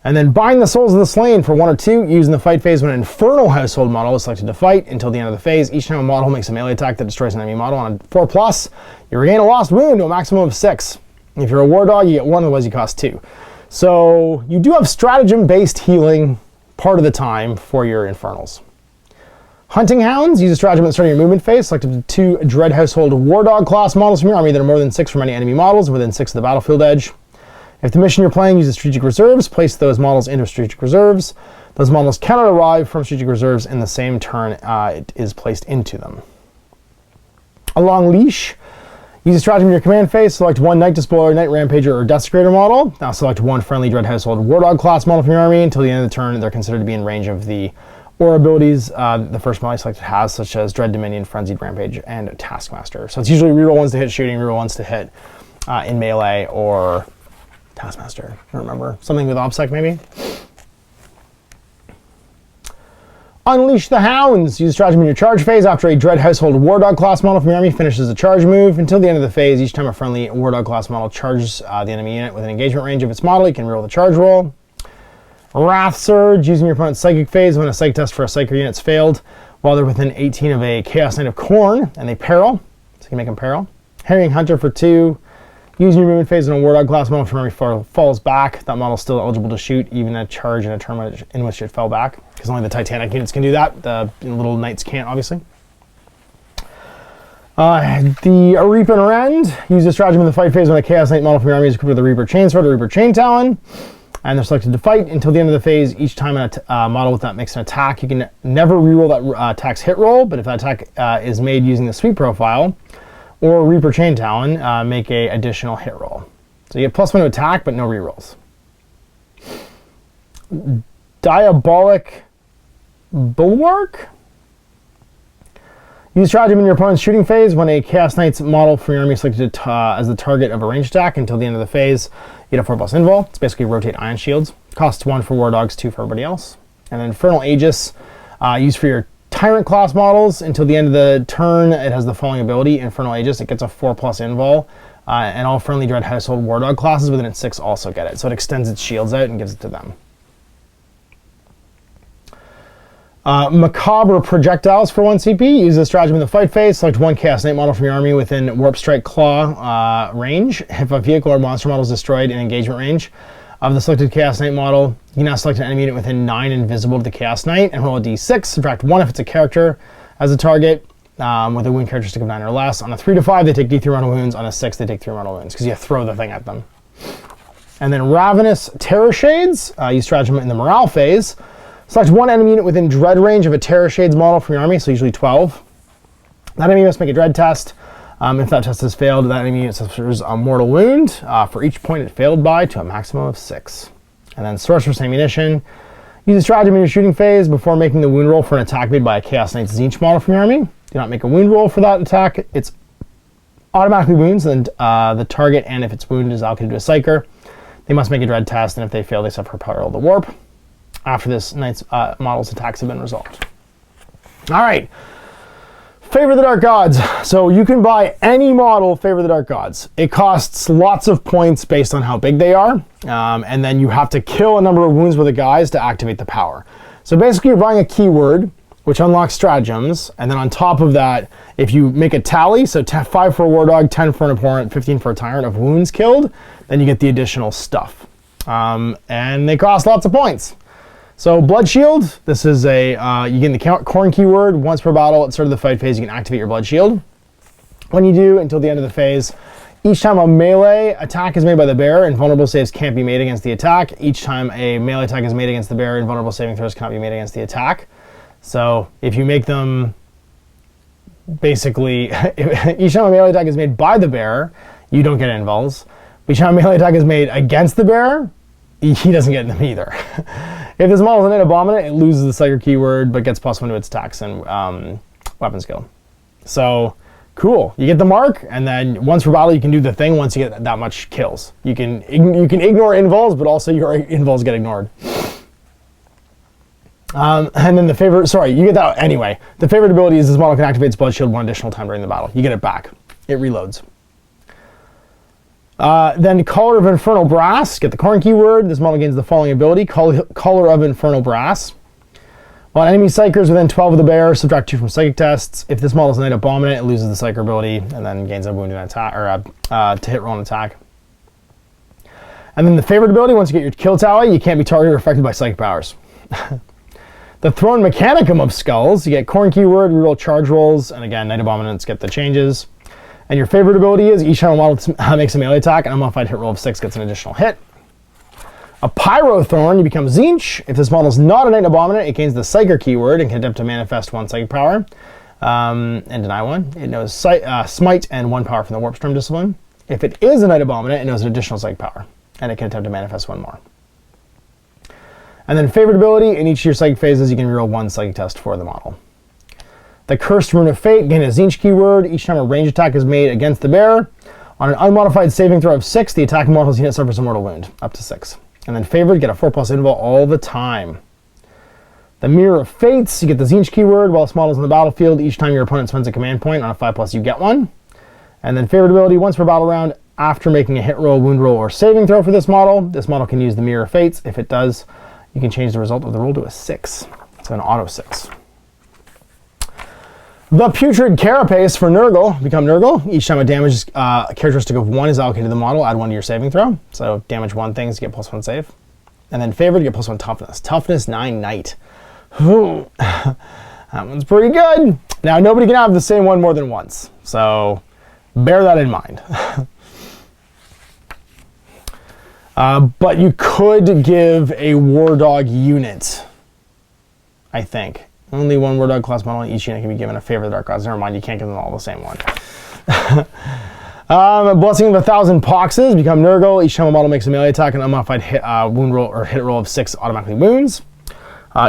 A: And then Bind the Souls of the Slain for 1 or 2, used in the fight phase when an Infernal Household model is selected to fight until the end of the phase. Each time a model makes a melee attack that destroys an enemy model on a 4+, you regain a lost wound to a maximum of 6. If you're a War Dog, you get 1, otherwise you cost 2. So you do have stratagem-based healing part of the time for your Infernals. Hunting Hounds, use a stratagem at the start of your movement phase. Select up to 2 Dread Household War Dog class models from your army that are more than 6 from any enemy models within 6 of the battlefield edge. If the mission you're playing uses strategic reserves, place those models into strategic reserves. Those models cannot arrive from strategic reserves in the same turn it is placed into them. A Long Leash. Use a stratagem in your command phase. Select 1 Night Despoiler, Night Rampager, or Desecrator model. Now select 1 friendly Dread Household War Dog class model from your army. Until the end of the turn, they're considered to be in range of the aura abilities the first model selected has, such as Dread Dominion, Frenzied Rampage, and Taskmaster. So it's usually reroll 1s to hit shooting, reroll 1s to hit in melee, or Taskmaster. I don't remember. Something with OBSEC maybe? Unleash the Hounds. Use stratagem in your charge phase after a Dread Household War Dog class model from your army finishes a charge move. Until the end of the phase, each time a friendly War Dog class model charges the enemy unit with an engagement range of its model, you can reroll the charge roll. Wrath Surge. Using your opponent's psychic phase when a psych test for a psyker unit's failed while they're within 18 of a Chaos Knight of Khorne and they peril. So you can make them peril. Harrying Hunter for 2. Using your movement phase when a War Dog class model from army falls back, that model is still eligible to shoot, even a charge in a turn in which it fell back. Because only the Titanic units can do that. The little knights can't, obviously. The Reaper and Rend. Use the stratagem in the fight phase when a Chaos Knight model from your army is equipped with a Reaper Chainsword or Reaper Chain Talon. And they're selected to fight until the end of the phase. Each time a model with that makes an attack, you can never reroll that attack's hit roll, but if that attack is made using the sweep profile, or Reaper Chain Talon, make a additional hit roll. So you get +1 to attack, but no rerolls. Diabolic Bulwark. Use stratagem in your opponent's shooting phase when a Chaos Knight's model from your army is selected as the target of a ranged attack until the end of the phase. You get a 4+ invul. It's basically rotate ion shields. Costs 1 for War Dogs, 2 for everybody else. And then Infernal Aegis, used for your Tyrant class models. Until the end of the turn, it has the following ability: Infernal Aegis. It gets a 4+ invul, and all friendly Dread Household War Dog classes within its 6 also get it. So it extends its shields out and gives it to them. Macabre Projectiles for 1 CP. Use the stratagem in the fight phase. Select 1 Chaos Knight model from your army within Warp Strike Claw range. If a vehicle or monster model is destroyed in engagement range of the selected Chaos Knight model, you can now select an enemy unit within 9 invisible to the Chaos Knight and roll a d6. Subtract 1 if it's a character as a target with a wound characteristic of 9 or less. On a 3 to 5, they take d3 mortal wounds. On a 6, they take 3 mortal wounds because you throw the thing at them. And then Ravenous Terror Shades. Use stratagem in the morale phase. Select 1 enemy unit within dread range of a Terror Shades model from your army, so usually 12. That enemy must make a dread test. If that test has failed, that enemy unit suffers a mortal wound for each point it failed by to a maximum of 6. And then Sorcerous Ammunition. Use a stratagem in your shooting phase before making the wound roll for an attack made by a Chaos Knight's Tzeentch model from your army. Do not make a wound roll for that attack. It's automatically wounds and the target, and if its wound is allocated to a Psyker, they must make a dread test, and if they fail, they suffer Peril of the Warp after this Knight's model's attacks have been resolved. All right. Favor of the Dark Gods. So you can buy any model Favor of the Dark Gods. It costs lots of points based on how big they are. And then you have to kill a number of wounds with the guys to activate the power. So basically you're buying a keyword, which unlocks stratagems. And then on top of that, if you make a tally, so 5 for a war dog, 10 for an abhorrent, 15 for a tyrant of wounds killed, then you get the additional stuff. And they cost lots of points. So Blood Shield, this is you get the Corn keyword. Once per battle at the start of the fight phase, you can activate your Blood Shield. When you do, until the end of the phase, each time a melee attack is made by the bear, invulnerable saves can't be made against the attack. Each time a melee attack is made against the bear, invulnerable saving throws cannot be made against the attack. So if you make them, basically, each time a melee attack is made by the bear, you don't get invuls. Each time a melee attack is made against the bear, he doesn't get them either. If this model is an Abominate, it loses the Psyker keyword, but gets +1 to its attacks and weapon skill. So, cool. You get the mark, and then once per battle, you can do the thing once you get that much kills. You can ignore invuls, but also your invuls get ignored. And then you get that anyway. The favorite ability is this model can activate its Blood Shield 1 additional time during the battle. You get it back. It reloads. Then Collar of Infernal Brass, get the Corn keyword. This model gains the following ability, Collar of Infernal Brass. While enemy Psychers within 12 of the bear, subtract 2 from Psychic tests. If this model is an Knight Abominate, it loses the Psyker ability and then gains a wound and attack, or to hit roll and attack. And then the favorite ability, once you get your kill tally, you can't be targeted or affected by Psychic powers. The Thrown Mechanicum of Skulls, you get Corn keyword, reroll charge rolls, and again, Knight Abominates get the changes. And your favorite ability is each time a model makes a melee attack, an unmodified hit roll of 6 gets an additional hit. A Pyrothorn, you become Tzeentch. If this model is not a Knight Abominate, it gains the Psyker keyword and can attempt to manifest 1 psychic power and deny 1. It knows Smite and 1 power from the Warpstorm discipline. If it is a Knight Abominate, it knows an additional psychic power and it can attempt to manifest 1 more. And then favorite ability, in each of your psychic phases, you can reroll 1 psychic test for the model. The Cursed Rune of Fate, gain a Tzeentch keyword. Each time a range attack is made against the bear, on an unmodified saving throw of 6, the attacking model's unit suffers a mortal wound, up to 6. And then favored, get a 4+ invul all the time. The Mirror of Fates, you get the Tzeentch keyword. While this model's in the battlefield, each time your opponent spends a command point on a 5+, you get 1. And then favorite ability, once per battle round, after making a hit roll, wound roll, or saving throw for this model can use the Mirror of Fates. If it does, you can change the result of the roll to a 6. So an auto 6. The Putrid Carapace for Nurgle, become Nurgle. Each time a damage characteristic of 1 is allocated to the model, add 1 to your saving throw. So damage 1 things, you get +1 save. And then favored, you get +1 toughness. Toughness 9 Knight. That one's pretty good. Now nobody can have the same one more than once, so bear that in mind. But you could give a War Dog unit, I think. Only 1 War Dog class model in each unit can be given a Favor of the Dark Gods. Never mind, you can't give them all the same one. Blessing of 1,000 Poxes, become Nurgle. Each time a model makes a melee attack, an unmodified wound roll or hit roll of 6 automatically wounds.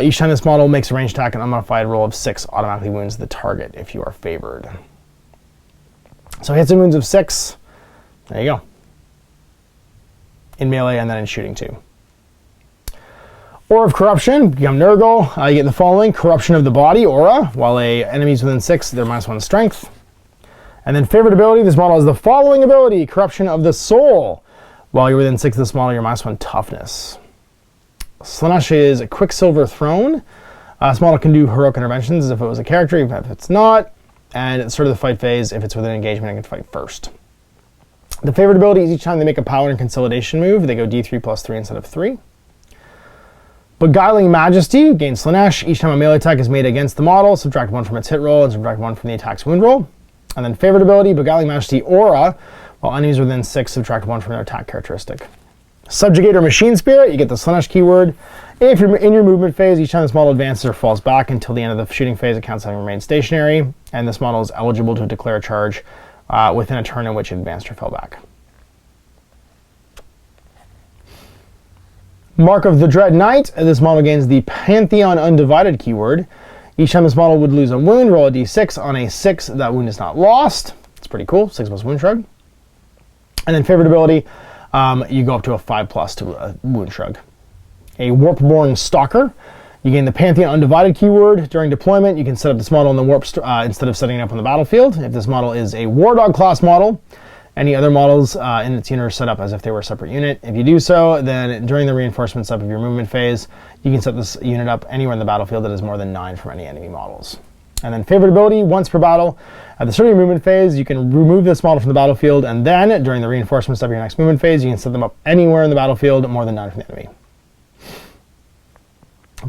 A: Each time this model makes a ranged attack, an unmodified roll of 6 automatically wounds the target if you are favored. So hits and wounds of 6. There you go. In melee and then in shooting too. Aura of Corruption, become Nurgle. You get the following: Corruption of the Body, Aura. While a enemy's within 6, they're -1 strength. And then favorite ability, this model has the following ability: Corruption of the Soul. While you're within 6 of this model, you're -1 toughness. Slaanesh is a Quicksilver Throne. This model can do heroic interventions as if it was a character, even if it's not. And at the start of the fight phase, if it's within engagement, it can fight first. The favorite ability is each time they make a power and consolidation move, they go D3 +3 instead of 3. Beguiling Majesty, gain Slaanesh. Each time a melee attack is made against the model, subtract 1 from its hit roll and subtract 1 from the attack's wound roll. And then favorite ability, Beguiling Majesty Aura. While enemies within 6, subtract 1 from their attack characteristic. Subjugator Machine Spirit, you get the Slaanesh keyword. If you're in your movement phase, each time this model advances or falls back until the end of the shooting phase, it counts having remained stationary. And this model is eligible to declare a charge within a turn in which it advanced or fell back. Mark of the Dread Knight. This model gains the Pantheon Undivided keyword. Each time this model would lose a wound, roll a d6. On a 6, that wound is not lost. It's pretty cool. 6+ wound shrug. And then favorite ability, you go up to a 5+ to a wound shrug. A Warpborn Stalker. You gain the Pantheon Undivided keyword. During deployment, you can set up this model in the warp instead of setting it up on the battlefield. If this model is a War Dog class model, any other models in its unit are set up as if they were a separate unit. If you do so, then during the reinforcement step of your movement phase, you can set this unit up anywhere in the battlefield that is more than 9 from any enemy models. And then favorite ability, once per battle. At the start of your movement phase, you can remove this model from the battlefield, and then during the reinforcement step of your next movement phase, you can set them up anywhere in the battlefield more than 9 from the enemy.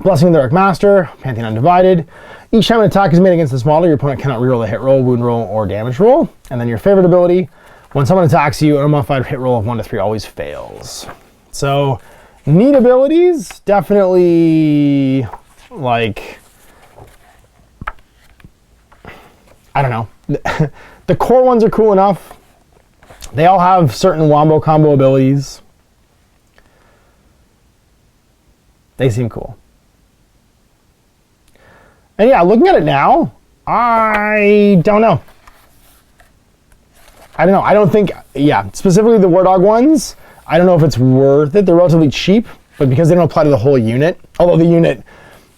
A: Blessing of the Dark Master, Pantheon Undivided. Each time an attack is made against this model, your opponent cannot reroll the hit roll, wound roll, or damage roll. And then your favorite ability, when someone attacks you, an unmodified hit roll of 1 to 3 always fails. So, neat abilities. Definitely, like, I don't know. The core ones are cool enough. They all have certain wombo combo abilities. They seem cool. And yeah, looking at it now, I don't know. I don't think, yeah, specifically the War Dog ones, I don't know if it's worth it. They're relatively cheap, but because they don't apply to the whole unit, although the unit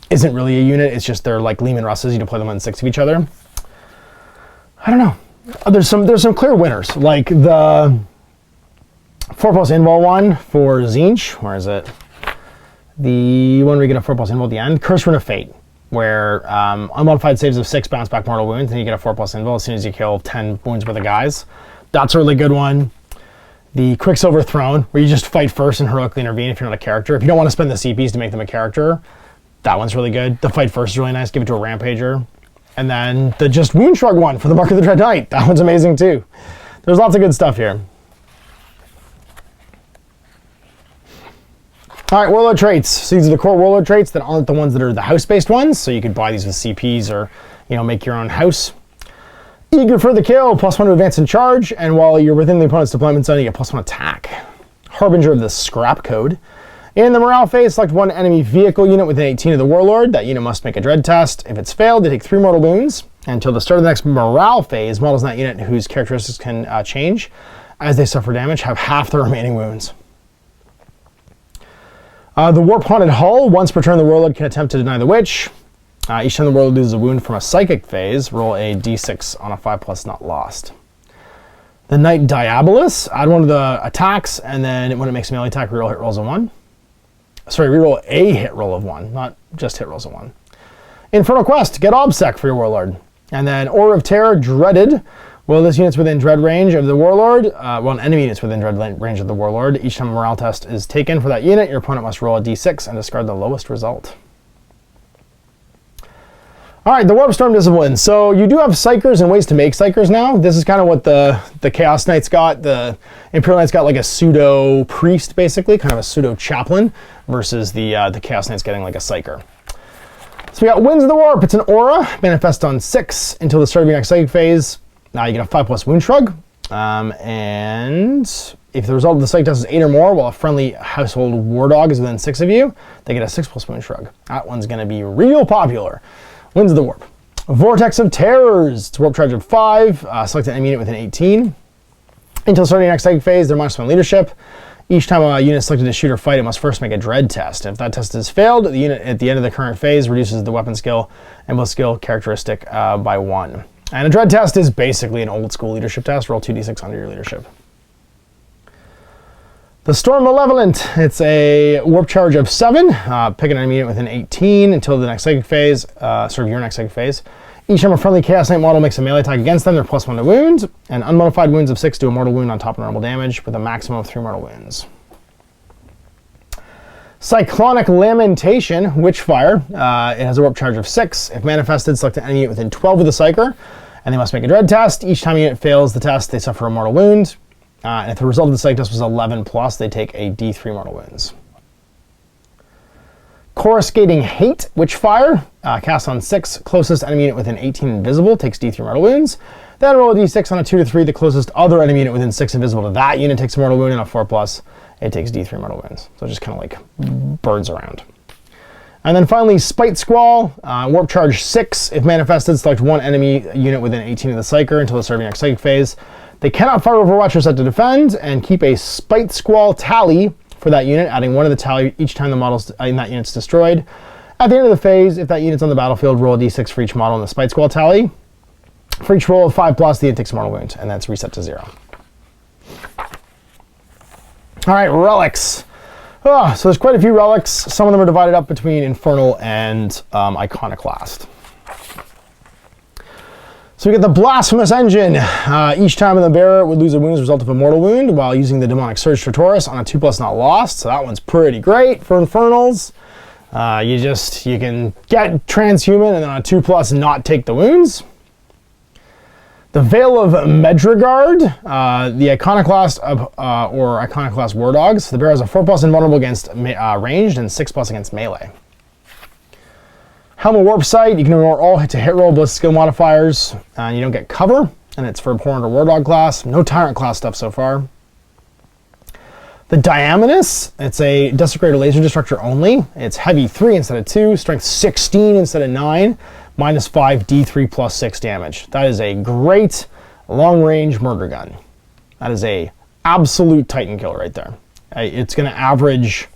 A: isn't really a unit, it's just they're like Lehman Russes, you deploy them on 6 of each other. I don't know. There's some clear winners, like the 4+ invul one for Tzeentch. Where is it? The one where you get a 4+ invul at the end, Curse Rune of Fate, where unmodified saves of 6 bounce back mortal wounds, and you get a 4+ invul as soon as you kill 10 wounds worth of guys. That's a really good one. The Quicksilver Throne, where you just fight first and heroically intervene if you're not a character. If you don't want to spend the CPs to make them a character, that one's really good. The fight first is really nice. Give it to a Rampager. And then the just Wound Shrug one for the Mark of the Dread Knight. That one's amazing too. There's lots of good stuff here. All right, Warlord traits. So these are the core Warlord traits that aren't the ones that are the house-based ones. So you could buy these with CPs or, make your own house. Eager for the kill, +1 to advance and charge. And while you're within the opponent's deployment zone, you get +1 attack. Harbinger of the Scrap Code. In the morale phase, select one enemy vehicle unit within 18 of the Warlord. That unit must make a dread test. If it's failed, they take 3 mortal wounds. Until the start of the next morale phase, models in that unit whose characteristics can change as they suffer damage have half the remaining wounds. The Warp Haunted Hull, once per turn the Warlord can attempt to deny the Witch. Each time the Warlord loses a wound from a Psychic phase, roll a d6 on a 5+ not lost. The Knight Diabolus, add 1 to the attacks, and then when it makes a melee attack, reroll hit rolls of 1. Sorry, reroll a hit roll of 1, not just hit rolls of 1. Infernal Quest, get Obsec for your Warlord. And then Aura of Terror, Dreaded. Well, this unit's within dread range of the Warlord. An enemy unit's within dread range of the Warlord. Each time a morale test is taken for that unit, your opponent must roll a d6 and discard the lowest result. All right, the Warp Storm Discipline. So you do have Psychers and ways to make Psychers now. This is kind of what the Chaos Knights got. The Imperial Knights got like a pseudo priest, basically, kind of a pseudo chaplain, versus the Chaos Knights getting like a Psycher. So we got Winds of the Warp. It's an aura, manifest on 6 until the start of your next Psychic phase. Now you get a 5+ Wound Shrug. And if the result of the Psychic test is 8 or more, while a friendly household War Dog is within 6 of you, they get a 6+ Wound Shrug. That one's going to be real popular. Winds of the Warp. Vortex of Terrors. It's a warp charge of 5. Select an enemy unit within 18. Until starting your next Psychic phase, they're -1 leadership. Each time a unit is selected to shoot or fight, it must first make a dread test. If that test is failed, the unit at the end of the current phase reduces the weapon skill and both skill characteristic by 1. And a dread test is basically an old school leadership test. Roll 2d6 under your leadership. The Storm Malevolent. It's a warp charge of 7. Pick an enemy unit within 18 until the next Psychic phase, your next Psychic phase. Each time a friendly Chaos Knight model makes a melee attack against them, they're +1 to wound, and unmodified wounds of 6 do a mortal wound on top of normal damage with a maximum of 3 mortal wounds. Cyclonic Lamentation, Witchfire. It has a warp charge of 6. If manifested, select an enemy unit within 12 of the Psyker, and they must make a dread test. Each time a unit fails the test, they suffer a mortal wound. And if the result of the Psych test was 11+, they take a d3 mortal wounds. Coruscating Hate, Witchfire, cast on 6, closest enemy unit within 18 invisible, takes d3 mortal wounds. Then roll a d6 on a 2 to 3, the closest other enemy unit within 6 invisible to that unit takes a mortal wound, and a 4+, it takes d3 mortal wounds. So it just kind of like birds around. And then finally, Spite Squall, warp charge 6. If manifested, select one enemy unit within 18 of the Psyker until the start of your next Psychic phase. They cannot fire Overwatch or set to defend, and keep a Spite Squall tally for that unit, adding 1 to the tally each time the model in that unit's destroyed. At the end of the phase, if that unit's on the battlefield, roll a d6 for each model in the Spite Squall tally. For each roll of 5+, the unit takes a mortal wound, and that's reset to 0. All right, relics. Oh, so there's quite a few relics. Some of them are divided up between Infernal and Iconoclast. So we get the Blasphemous Engine. Each time the bearer would lose a wound as a result of a mortal wound while using the Demonic Surge Tortoris on a 2+ not lost. So that one's pretty great for Infernals. You can get transhuman and then on a 2+ not take the wounds. The Veil of Medregard, the Iconoclast or Iconoclast War Dogs. The bearer has a 4+ invulnerable against ranged and 6+ against melee. Helm of Warp Sight, you can ignore all hit roll ballistic skill modifiers, and you don't get cover, and it's for Abhorrent or War Dog class. No Tyrant class stuff so far. The Diamonus, it's a Desecrator Laser Destructor only. It's heavy 3 instead of 2, strength 16 instead of 9, -5 D3 +6 damage. That is a great long-range murder gun. That is a absolute Titan kill right there. It's going to average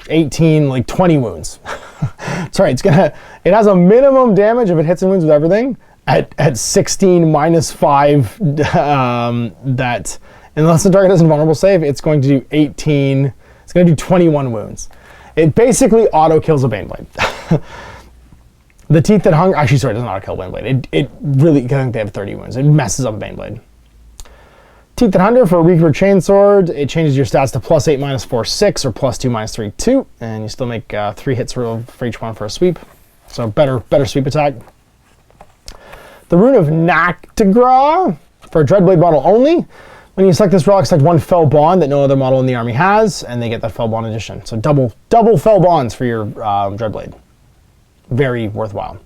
A: 18, like 20 wounds. Sorry, it has a minimum damage if it hits and wounds with everything at 16 -5. That unless the target has invulnerable save, it's going to do 18. It's going to do 21 wounds. It basically auto kills a Baneblade. The Teeth That Hunger. Actually, sorry, it doesn't auto kill Baneblade. It really. I think they have 30 wounds. It messes up a Baneblade. Teeth That Hunger for a Reaper Chainsword. It changes your stats to +8 -4 6 or +2 -3 2, and you still make 3 hits for each one for a sweep. So better sweep attack. The Rune of Nactigra for a Dreadblade model only. When you select this relic, select one Fel Bond that no other model in the army has, and they get that Fel Bond edition. So double Fel Bonds for your Dreadblade. Very worthwhile.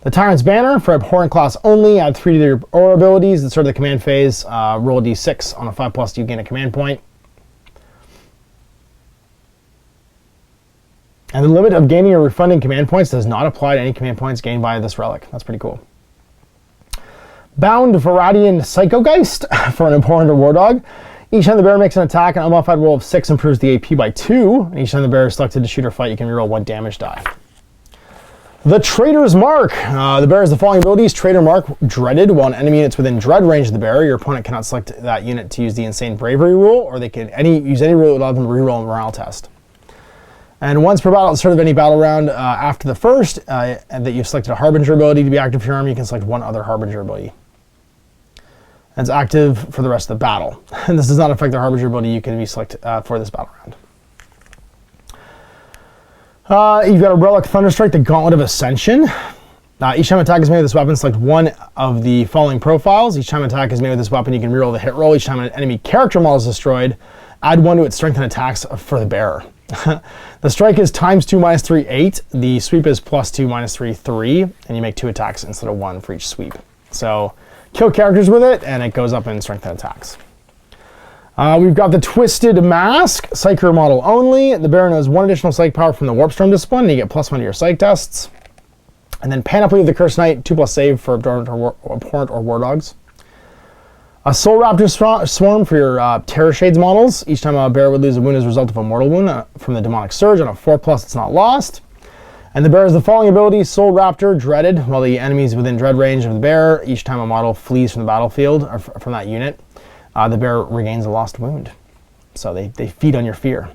A: The Tyrant's Banner for Abhorrent class only. Add 3 to your aura abilities. At the start of the command phase, roll a d6. On a 5+, you gain a command point. And the limit of gaining or refunding command points does not apply to any command points gained by this relic. That's pretty cool. Bound Varadian Psychogeist for an Abhorrent or War Dog. Each time the bearer makes an attack, an unmodified roll of 6 improves the AP by 2. And each time the bearer is selected to shoot or fight, you can reroll 1 damage die. The Traitor's Mark. The bearer has the following abilities. Traitor Mark, dreaded. While an enemy unit's within dread range of the bearer, your opponent cannot select that unit to use the Insane Bravery rule, or they can use any rule that allows them to reroll a morale test. And once per battle, at the start of any battle round after the first, and that you've selected a Harbinger ability to be active for your army, you can select one other Harbinger ability. And it's active for the rest of the battle. And this does not affect the Harbinger ability you can be selected for this battle round. You've got a Relic Thunderstrike, the Gauntlet of Ascension. Each time attack is made with this weapon, select one of the following profiles. Each time attack is made with this weapon, you can reroll the hit roll. Each time an enemy character model is destroyed, add 1 to its strength and attacks for the bearer. The strike is ×2 -3 8. The sweep is +2 -3 3, and you make 2 attacks instead of 1 for each sweep. So kill characters with it, and it goes up in strength and attacks. We've got the Twisted Mask, Psyker model only. The bearer knows 1 additional psych power from the Warpstorm discipline, and you get +1 to your psych tests. And then Panoply of the Cursed Knight, 2+ save for Abhorrent or War Dogs. A Soul Raptor Swarm for your Terror Shades models. Each time a bearer would lose a wound as a result of a mortal wound from the Demonic Surge on a 4+, it's not lost. And the bearer has the following abilities. Soul Raptor, dreaded. While the enemy is within dread range of the bearer, each time a model flees from the battlefield, or from that unit, the bearer regains a lost wound. So they feed on your fear.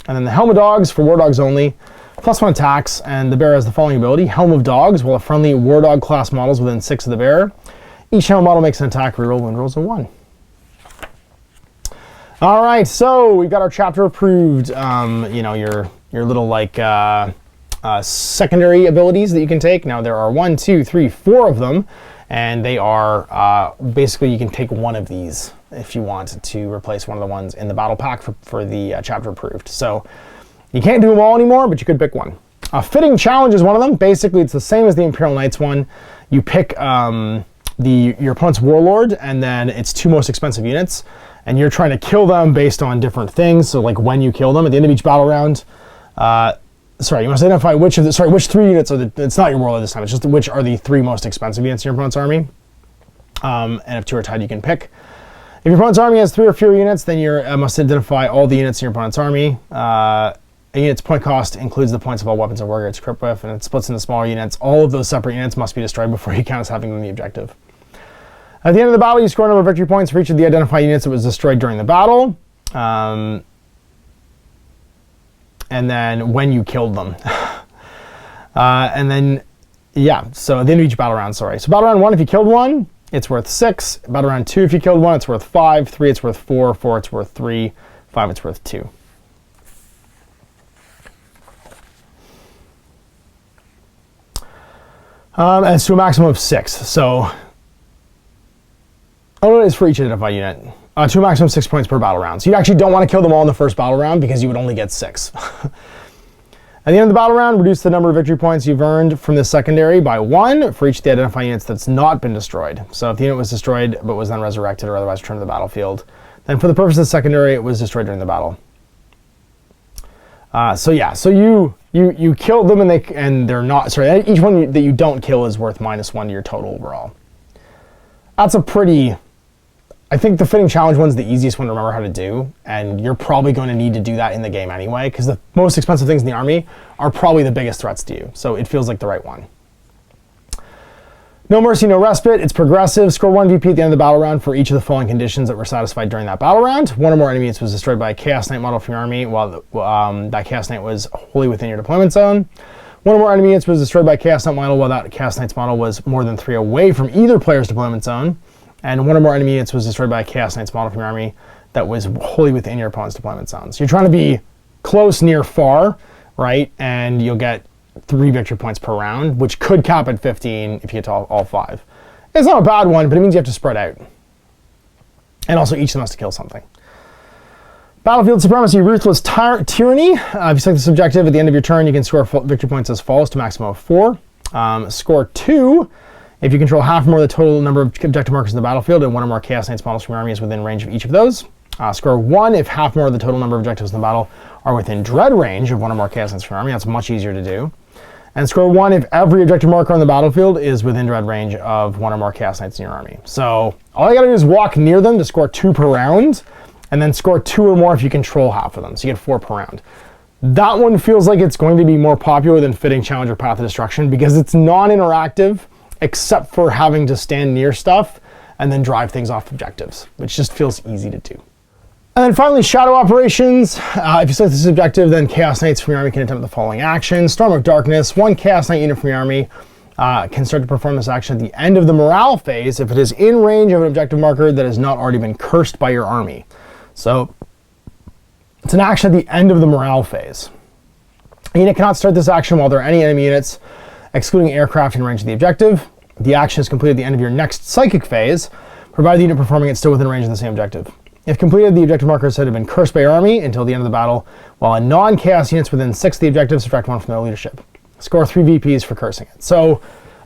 A: And then the Helm of Dogs for War Dogs only. +1 attacks, and the bearer has the following ability. Helm of Dogs, while a friendly War Dog class model is within 6 of the bearer. Each time a model makes an attack, reroll wound rolls a 1. All right, so we've got our chapter approved. Your little like secondary abilities that you can take. Now there are 1, 2, 3, 4 of them, and they are basically you can take one of these if you want to replace one of the ones in the battle pack for the chapter approved. So you can't do them all anymore, but you could pick one. Fitting Challenge is one of them. Basically, it's the same as the Imperial Knights one. You pick your opponent's Warlord, and then its 2 most expensive units, and you're trying to kill them based on different things. So like when you kill them at the end of each battle round, you must identify which 3 units are it's not your Warlord this time, it's just which are the 3 most expensive units in your opponent's army. And if 2 are tied, you can pick. If your opponent's army has 3 or fewer units, then you must identify all the units in your opponent's army. a unit's point cost includes the points of all weapons and wargear it's equipped with, and it splits into smaller units. All of those separate units must be destroyed before you count as having them the objective. At the end of the battle, you score a number of victory points for each of the identified units that was destroyed during the battle. And then when you killed them. And then, yeah, so at the end of each battle round, sorry. So battle round 1, if you killed one, it's worth 6. Battle round 2, if you killed one, it's worth 5. 3, it's worth 4. 4, it's worth 3. 5, it's worth 2. And it's to a maximum of 6. So, oh, it is for each identified unit. To a maximum of 6 points per battle round. So you actually don't want to kill them all in the first battle round because you would only get 6. At the end of the battle round, reduce the number of victory points you've earned from this secondary by 1 for each of the identified units that's not been destroyed. So if the unit was destroyed but was then resurrected or otherwise returned to the battlefield, then for the purpose of the secondary, it was destroyed during the battle. So yeah, so you killed them and they're not, sorry, each one that you don't kill is worth -1 to your total overall. That's a pretty, I think the fitting challenge one's the easiest one to remember how to do, and you're probably going to need to do that in the game anyway, because the most expensive things in the army are probably the biggest threats to you, so it feels like the right one. No Mercy, No Respite. It's progressive. Score 1 VP at the end of the battle round for each of the following conditions that were satisfied during that battle round. One or more enemy units was destroyed by a Chaos Knight model from your army while that Chaos Knight was wholly within your deployment zone. One or more enemy units was destroyed by a Chaos Knight model while that Chaos Knight's model was more than 3 away from either player's deployment zone. And one or more enemy units was destroyed by a Chaos Knight's model from your army that was wholly within your opponent's deployment zone. So you're trying to be close, near, far, right? And you'll get 3 victory points per round, which could cap at 15 if you get to all 5. It's not a bad one, but it means you have to spread out. And also each of them has to kill something. Battlefield Supremacy, Ruthless Tyranny. If you select this objective at the end of your turn, you can score victory points as follows to a maximum of 4. Score 2 if you control half or more of the total number of objective markers in the battlefield and one or more Chaos Knights models from your army is within range of each of those. Score 1 if half more of the total number of objectives in the battle are within dread range of one or more Chaos Knights from your army. That's much easier to do. And score 1 if every objective marker on the battlefield is within dread range of one or more Chaos Knights in your army. So all you gotta do is walk near them to score 2 per round, and then score 2 or more if you control half of them. So you get 4 per round. That one feels like it's going to be more popular than Fitting Challenge or Path of Destruction because it's non-interactive except for having to stand near stuff and then drive things off objectives, which just feels easy to do. And then finally, Shadow Operations. If you select this objective, then Chaos Knights from your army can attempt the following action. Storm of Darkness. 1 Chaos Knight unit from your army can start to perform this action at the end of the morale phase if it is in range of an objective marker that has not already been cursed by your army. So it's an action at the end of the morale phase. A unit cannot start this action while there are any enemy units, excluding aircraft, in range of the objective. The action is completed at the end of your next psychic phase, provided the unit performing it still within range of the same objective. If completed, the objective marker is said to have been cursed by your army until the end of the battle, while a non-chaos units within 6 of the objective subtract 1 from their leadership. Score 3 VPs for cursing it. So,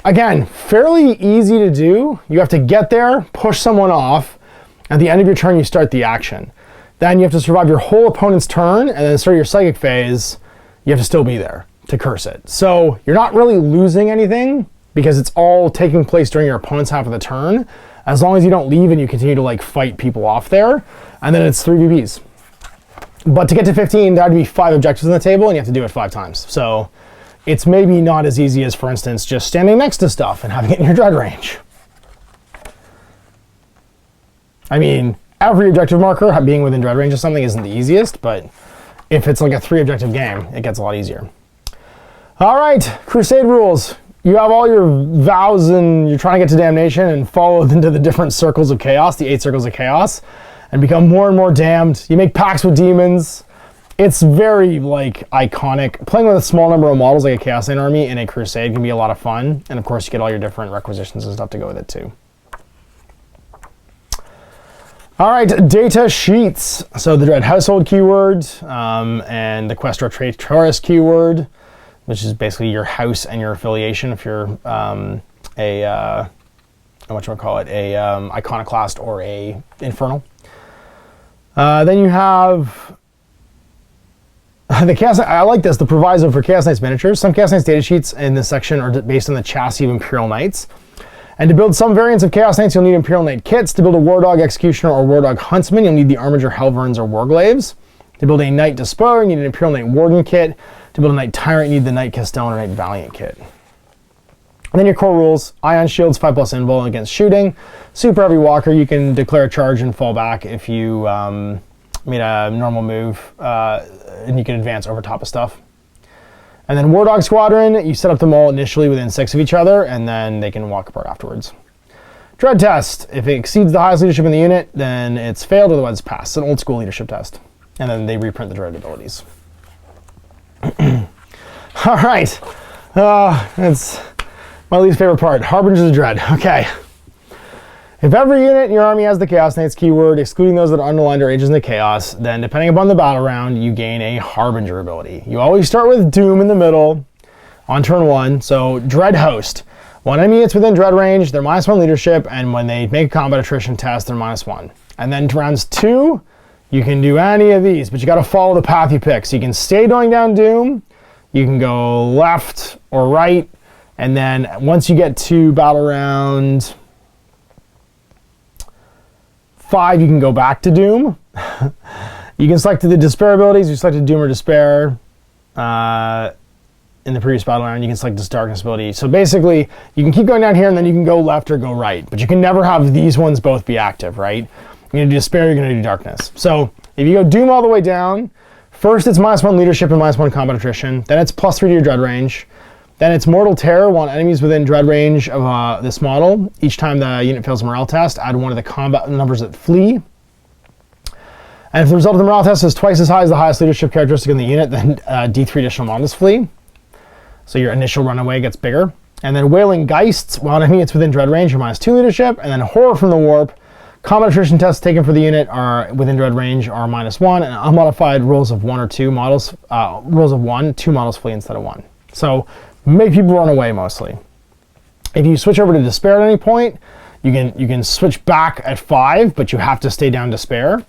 A: again, fairly easy to do. You have to get there, push someone off. At the end of your turn, you start the action. Then you have to survive your whole opponent's turn, and then start your psychic phase, you have to still be there to curse it. So you're not really losing anything because it's all taking place during your opponent's half of the turn, as long as you don't leave and you continue to like fight people off there, and then it's 3 VPs. But to get to 15, there had to be 5 objectives on the table, and you have to do it 5 times. So it's maybe not as easy as, for instance, just standing next to stuff and having it in your dread range. I mean, every objective marker being within dread range of something isn't the easiest, but if it's like a 3 objective game, it gets a lot easier. All right, Crusade Rules. You have all your vows and you're trying to get to damnation and follow into the different circles of chaos, the 8 circles of chaos, and become more and more damned. You make pacts with demons. It's very like iconic. Playing with a small number of models like a Chaos Knight army in a Crusade can be a lot of fun. And of course you get all your different requisitions and stuff to go with it too. All right, data sheets. So the Dread Household keyword and the Questor Traitoris keyword, which is basically your house and your affiliation if you're Iconoclast or a Infernal. Then you have the Chaos Knight. I like this, the proviso for Chaos Knights miniatures. Some Chaos Knights data sheets in this section are based on the chassis of Imperial Knights. And to build some variants of Chaos Knights, you'll need Imperial Knight kits. To build a War Dog Executioner or War Dog Huntsman, you'll need the Armiger Helverins or Warglaves. To build a Knight Despoiler, you need an Imperial Knight Warden kit. To build a Knight Tyrant, you need the Knight Castellan or Knight Valiant kit. And then your core rules: Ion Shields, 5+ invul against shooting. Super Heavy Walker, you can declare a charge and fall back if you made a normal move, and you can advance over top of stuff. And then War Dog Squadron, you set up them all initially within 6 of each other, and then they can walk apart afterwards. Dread Test, if it exceeds the highest leadership in the unit, then it's failed, otherwise it's passed. It's an old school leadership test. And then they reprint the Dread abilities. All right, that's my least favorite part, Harbingers of Dread. Okay. If every unit in your army has the Chaos Knights keyword, excluding those that are underlined or Agents of the Chaos, then depending upon the battle round, you gain a Harbinger ability. You always start with Doom in the middle on turn 1. So Dread Host. 1 enemy units within Dread range, they're -1 leadership, and when they make a combat attrition test, they're -1. And then rounds 2, you can do any of these, but you gotta follow the path you pick. So you can stay going down Doom, you can go left or right, and then once you get to battle round 5, you can go back to Doom. You can select the Despair abilities. You selected Doom or Despair in the previous battle round. You can select this Darkness ability. So basically, you can keep going down here, and then you can go left or go right. But you can never have these ones both be active, right? You're going to do Despair, you're going to do Darkness. So if you go Doom all the way down, first it's -1 leadership and -1 combat attrition. Then it's +3 to your Dread range. Then it's Mortal Terror while enemies within Dread range of this model. Each time the unit fails a morale test, add 1 of the combat numbers that flee. And if the result of the morale test is twice as high as the highest leadership characteristic in the unit, then D3 additional models flee. So your initial runaway gets bigger. And then Wailing Geists while enemies within Dread range are -2 leadership. And then Horror from the Warp. Combat attrition tests taken for the unit are within Dread range are -1. And unmodified rolls of 1 or 2 models, rolls of 1, 2 models flee instead of 1. So make people run away mostly. If you switch over to Despair at any point, you can switch back at 5, but you have to stay down Despair.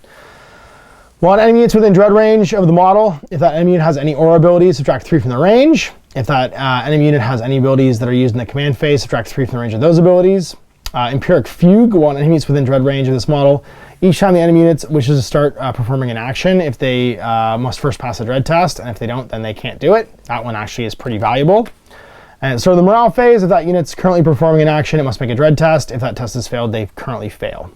A: While an enemy unit's within Dread range of the model, if that enemy unit has any aura abilities, subtract 3 from the range. If that enemy unit has any abilities that are used in the command phase, subtract 3 from the range of those abilities. Empiric Fugue, while an enemy unit's within Dread range of this model, each time the enemy unit wishes to start performing an action, if they must first pass a Dread test, and if they don't, then they can't do it. That one actually is pretty valuable. And so the morale phase, if that unit's currently performing an action, it must make a Dread test. If that test has failed, they currently fail.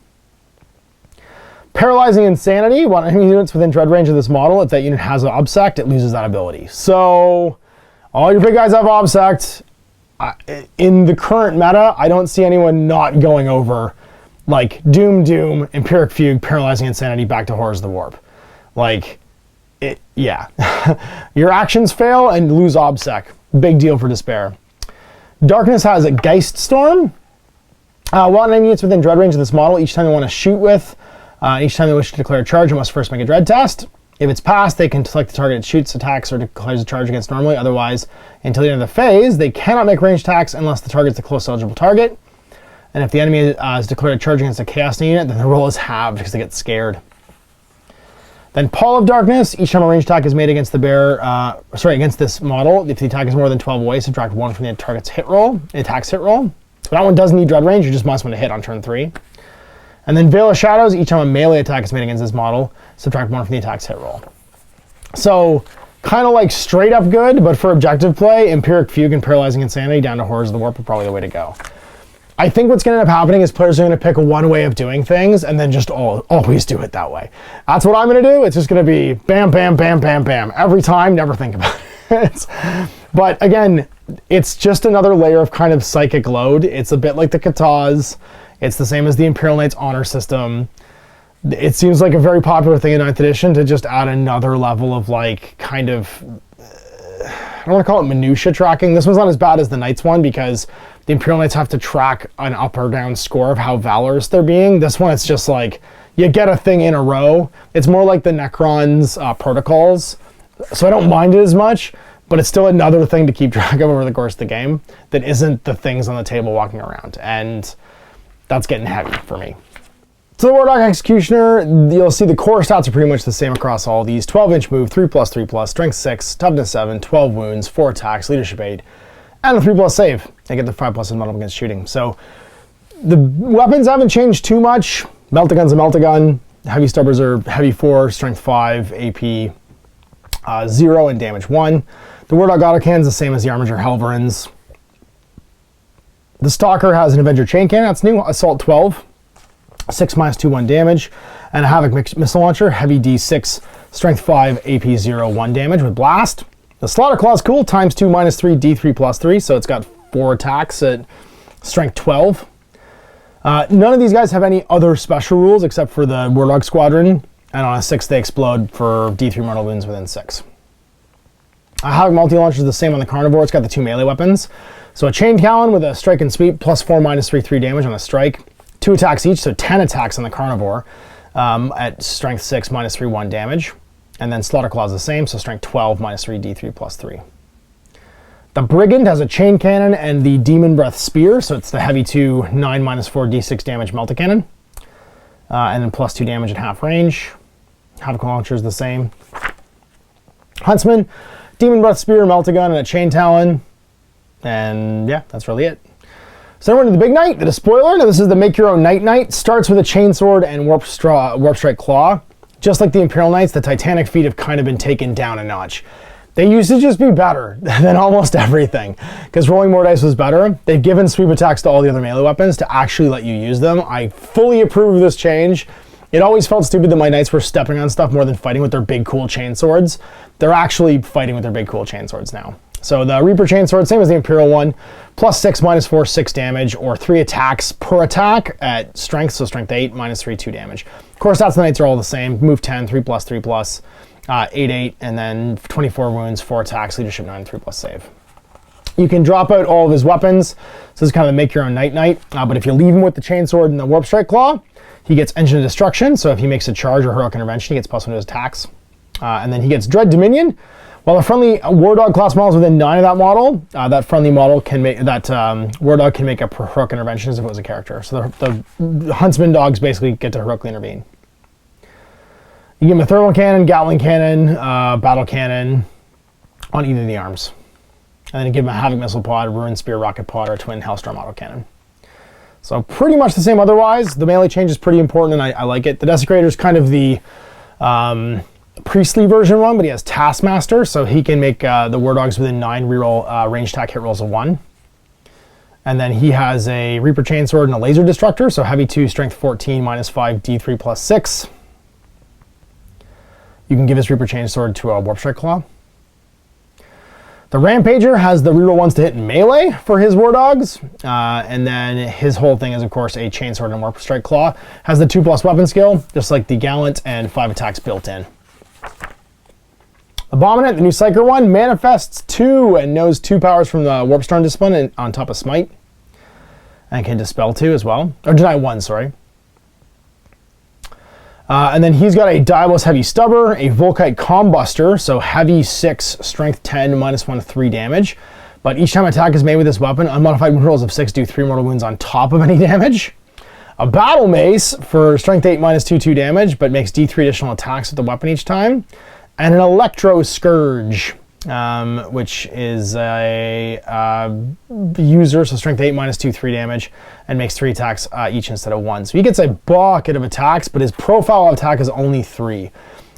A: Paralyzing Insanity, while enemy units within Dread range of this model, if that unit has Obsect, it loses that ability. So all your big guys have Obsect. In the current meta, I don't see anyone not going over like Doom, Empiric Fugue, Paralyzing Insanity, back to Horrors of the Warp. Like, yeah. Your actions fail and lose Obsec. Big deal for Despair. Darkness has a Geist Storm. While enemy units within Dread range of this model, each time they want to shoot with, each time they wish to declare a charge, it must first make a Dread test. If it's passed, they can select the target it shoots, attacks, or declares a charge against normally. Otherwise, until the end of the phase, they cannot make ranged attacks unless the target's the close eligible target. And if the enemy has declared a charge against a Chaos unit, then the roll is halved because they get scared. Then Pall of Darkness, each time a ranged attack is made against the bear, against this model, if the attack is more than 12 away, subtract 1 from the target's hit roll, attack's hit roll. So that one doesn't need Dread range, you just must want to hit on turn 3. And then Veil of Shadows, each time a melee attack is made against this model, subtract 1 from the attack's hit roll. So, kind of like straight up good, but for objective play, Empiric Fugue and Paralyzing Insanity down to Horrors of the Warp are probably the way to go. I think what's going to end up happening is players are going to pick one way of doing things and then just always do it that way. That's what I'm going to do. It's just going to be bam, bam, bam, bam, bam. Every time, never think about it. But again, it's just another layer of kind of psychic load. It's a bit like the Kataz. It's the same as the Imperial Knights honor system. It seems like a very popular thing in 9th edition to just add another level of like kind of, I don't want to call it minutia tracking. This one's not as bad as the Knights one because the Imperial Knights have to track an up or down score of how valorous they're being. This one, it's just like, you get a thing in a row. It's more like the Necron's protocols. So I don't mind it as much, but it's still another thing to keep track of over the course of the game that isn't the things on the table walking around. And that's getting heavy for me. So the War Dog Executioner, you'll see the core stats are pretty much the same across all these. 12-inch move, 3+3+, strength 6, toughness 7, 12 wounds, 4 attacks, leadership 8, and a 3+ save. They get the 5+ in against shooting. So the weapons haven't changed too much. Melt-A-Gun's a Melt-A-Gun. Heavy Stubbers are heavy 4, strength 5, AP 0, and damage 1. The War Dog Autocannon's the same as the Armiger Helverins. The Stalker has an Avenger Chain Cannon, that's new, Assault 12, 6 -2, 1 damage, and a Havoc Missile Launcher, heavy D6, strength 5, AP 0, 1 damage with Blast. The Slaughter Claw's cool, times 2, -3, D3 +3, so it's got 4 attacks at strength 12. None of these guys have any other special rules except for the War Dog Squadron, and on a 6 they explode for D3 mortal wounds within 6. Havoc Multi-Launcher is the same on the Carnivore, it's got the 2 melee weapons. So a Chain Talon with a Strike and Sweep, +4, -3, 3 damage on a strike. 2 attacks each, so 10 attacks on the Carnivore at strength 6, -3, 1 damage. And then Slaughter Claw is the same, so strength 12, -3, D3 +3. The Brigand has a Chain Cannon and the Demon Breath Spear, so it's the heavy 2, 9, -4, D6 damage Melta Cannon. And then +2 damage at half range. Havoc Launcher is the same. Huntsman, Demon Breath Spear, Melta Gun, and a Chain Talon. And yeah, that's really it. So then we're into the Big Knight, the Despoiler. Now this is the Make Your Own Knight. Starts with a Chainsword and Warp Strike Claw. Just like the Imperial Knights, the Titanic feet have kind of been taken down a notch. They used to just be better than almost everything, because rolling more dice was better. They've given sweep attacks to all the other melee weapons to actually let you use them. I fully approve of this change. It always felt stupid that my knights were stepping on stuff more than fighting with their big cool chainswords. They're actually fighting with their big cool chainswords now. So the Reaper Chainsword, same as the Imperial one, +6, -4, 6 damage, or 3 attacks per attack at strength, so strength 8, -3, 2 damage. Of course, that's the knights are all the same. Move 10, 3+, 3+, 8, 8, and then 24 wounds, 4 attacks, leadership 9, 3+ save. You can drop out all of his weapons. So this is kind of a Make Your Own Knight. But if you leave him with the Chainsword and the Warp Strike Claw, he gets Engine of Destruction. So if he makes a charge or heroic intervention, he gets +1 to his attacks. And then he gets Dread Dominion. While the friendly War Dog class model is within 9 of that model, that friendly model can make War Dog can make a heroic intervention as if it was a character. So the Huntsman dogs basically get to heroically intervene. You give him a Thermal Cannon, Gatling Cannon, Battle Cannon on either of the arms. And then you give him a Havoc Missile Pod, Ruin Spear Rocket Pod, or Twin Hellstorm Auto Cannon. So pretty much the same otherwise. The melee change is pretty important and I like it. The Desecrator is kind of the Priestly version one, but he has Taskmaster, so he can make the War Dogs within 9 reroll range attack hit rolls of 1. And then he has a Reaper Chainsword and a Laser Destructor, so heavy 2, strength 14, -5, D3 +6. You can give his Reaper Chainsword to a Warp Strike Claw. The Rampager has the reroll ones to hit melee for his War Dogs, and then his whole thing is, of course, a Chainsword and Warp Strike Claw. Has the 2+ weapon skill, just like the Gallant, and 5 attacks built in. Abominant, the new Psyker one, manifests 2 and knows 2 powers from the Warpstorm Discipline and on top of Smite. And can dispel 2 as well. Or deny 1, sorry. And then he's got a Diabolus Heavy Stubber, a Volkite Combuster, so heavy 6, strength 10, -1, 3 damage. But each time attack is made with this weapon, unmodified wound rolls of 6 do 3 mortal wounds on top of any damage. A Battle Mace for strength 8, -2, 2 damage, but makes D3 additional attacks with the weapon each time. And an Electro Scourge, which is a user, so strength 8, -2, 3 damage, and makes 3 attacks each instead of 1. So he gets a bucket of attacks, but his profile of attack is only 3.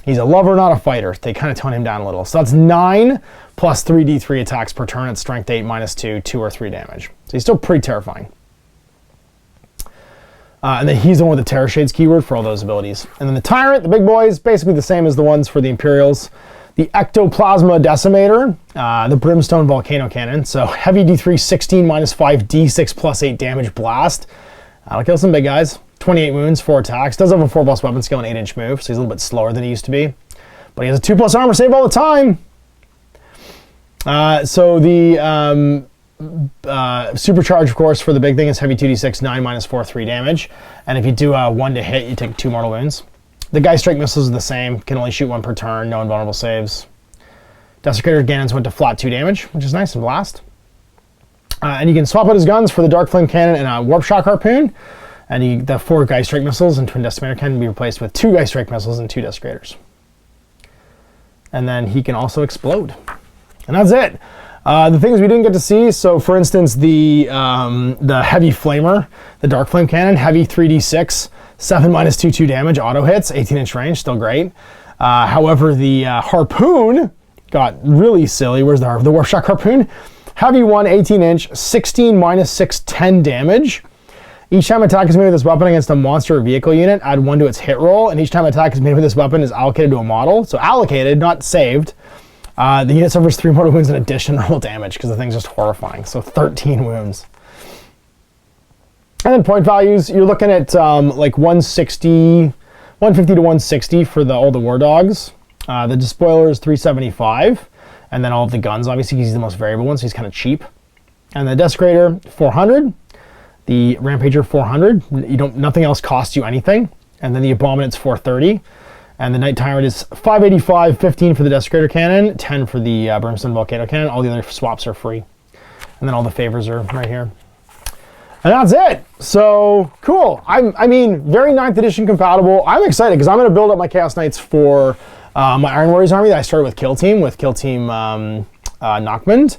A: He's a lover, not a fighter. They kind of tone him down a little. So that's 9 plus 3d3 attacks per turn at strength 8, -2, 2 or 3 damage. So he's still pretty terrifying. And then he's the one with the Terror Shades keyword for all those abilities. And then the Tyrant, the big boys, basically the same as the ones for the Imperials. The Ectoplasma Decimator, the Brimstone Volcano Cannon. So heavy D3, 16, -5, D6 plus 8 damage blast. That'll kill some big guys. 28 wounds, 4 attacks. Does have a 4+ weapon skill and 8-inch move, so he's a little bit slower than he used to be. But he has a 2+ armor save all the time. So the supercharge, of course, for the big thing is heavy 2d6, 9, -4, 3 damage. And if you do 1 to hit, you take 2 mortal wounds. The Geist Strike missiles are the same, can only shoot 1 per turn, no invulnerable saves. Desecrator Gannons went to flat 2 damage, which is nice and blast. And you can swap out his guns for the Dark Flame Cannon and a Warp Shock Harpoon. And the 4 Geist Strike missiles and Twin Decimator can be replaced with 2 Geist Strike missiles and 2 Desecrators. And then he can also explode. And that's it. The things we didn't get to see, so for instance, the heavy flamer, the dark flame cannon, heavy 3d6, 7 minus 2 damage, auto hits, 18-inch range, still great. However, the harpoon got really silly. Where's the Warp Shock harpoon? Heavy 1, 18-inch, 16 minus 6, 10 damage. Each time attack is made with this weapon against a monster or vehicle unit, add 1 to its hit roll, and each time attack is made with this weapon is allocated to a model. So allocated, not saved. The unit suffers 3 mortal wounds in addition to normal damage because the thing's just horrifying. So 13 wounds. And then point values, you're looking at like 150 to 160 for all the war dogs. The despoiler is 375, and then all of the guns, obviously, he's the most variable one, so he's kind of cheap. And the desecrator, 400. The rampager, 400. Nothing else costs you anything. And then the abominate's 430. And the Night Tyrant is 585, 15 for the desecrator cannon, 10 for the brimstone volcano cannon. All the other swaps are free. And then all the favors are right here. And that's it. So cool. I mean, very 9th edition compatible. I'm excited because I'm going to build up my Chaos Knights for my Iron Warriors army that I started with Kill Team Nachmund.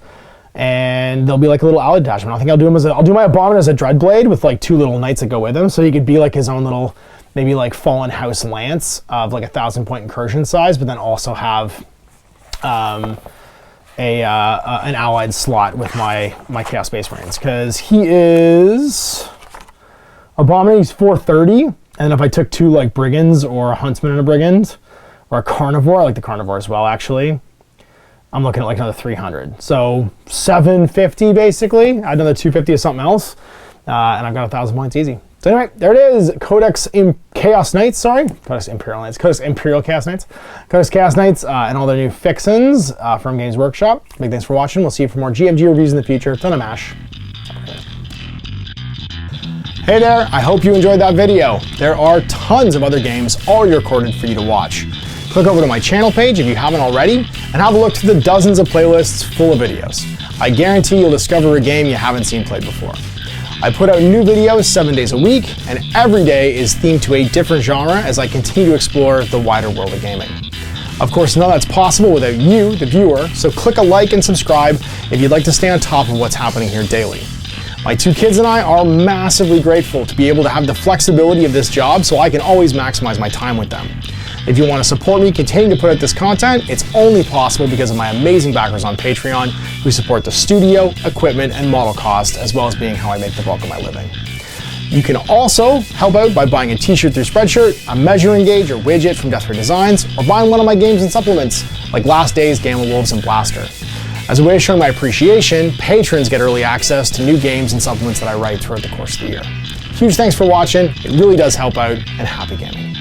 A: And there'll be like a little allied attachment. I think I'll do him I'll do my Abominate as a Dreadblade with like 2 little knights that go with him. So he could be like his own little, maybe like Fallen House Lance of like 1,000-point incursion size, but then also have an allied slot with my Chaos Space Marines. Because he is Abominate, he's 430. And if I took 2 like Brigands or a Huntsman and a Brigand, or a Carnivore, I like the Carnivore as well actually, I'm looking at like another 300. So 750 basically, add another 250 of something else, and I've got 1,000 points easy. So anyway, there it is, Codex Chaos Knights, Codex Imperial Knights, Codex Imperial Chaos Knights, Codex Chaos Knights, and all their new fixins from Games Workshop. Big thanks for watching. We'll see you for more GMG reviews in the future. Ton of mash. Hey there, I hope you enjoyed that video. There are tons of other games all recorded for you to watch. Click over to my channel page if you haven't already, and have a look through the dozens of playlists full of videos. I guarantee you'll discover a game you haven't seen played before. I put out new videos 7 days a week, and every day is themed to a different genre as I continue to explore the wider world of gaming. Of course, none of that's possible without you, the viewer, so click a like and subscribe if you'd like to stay on top of what's happening here daily. My 2 kids and I are massively grateful to be able to have the flexibility of this job so I can always maximize my time with them. If you want to support me continuing to put out this content, it's only possible because of my amazing backers on Patreon who support the studio, equipment, and model cost, as well as being how I make the bulk of my living. You can also help out by buying a t-shirt through Spreadshirt, a measuring gauge or widget from Death Ray Designs, or buying one of my games and supplements like Last Days, Gamma Wolves, and Blaster. As a way of showing my appreciation, patrons get early access to new games and supplements that I write throughout the course of the year. Huge thanks for watching, it really does help out, and happy gaming.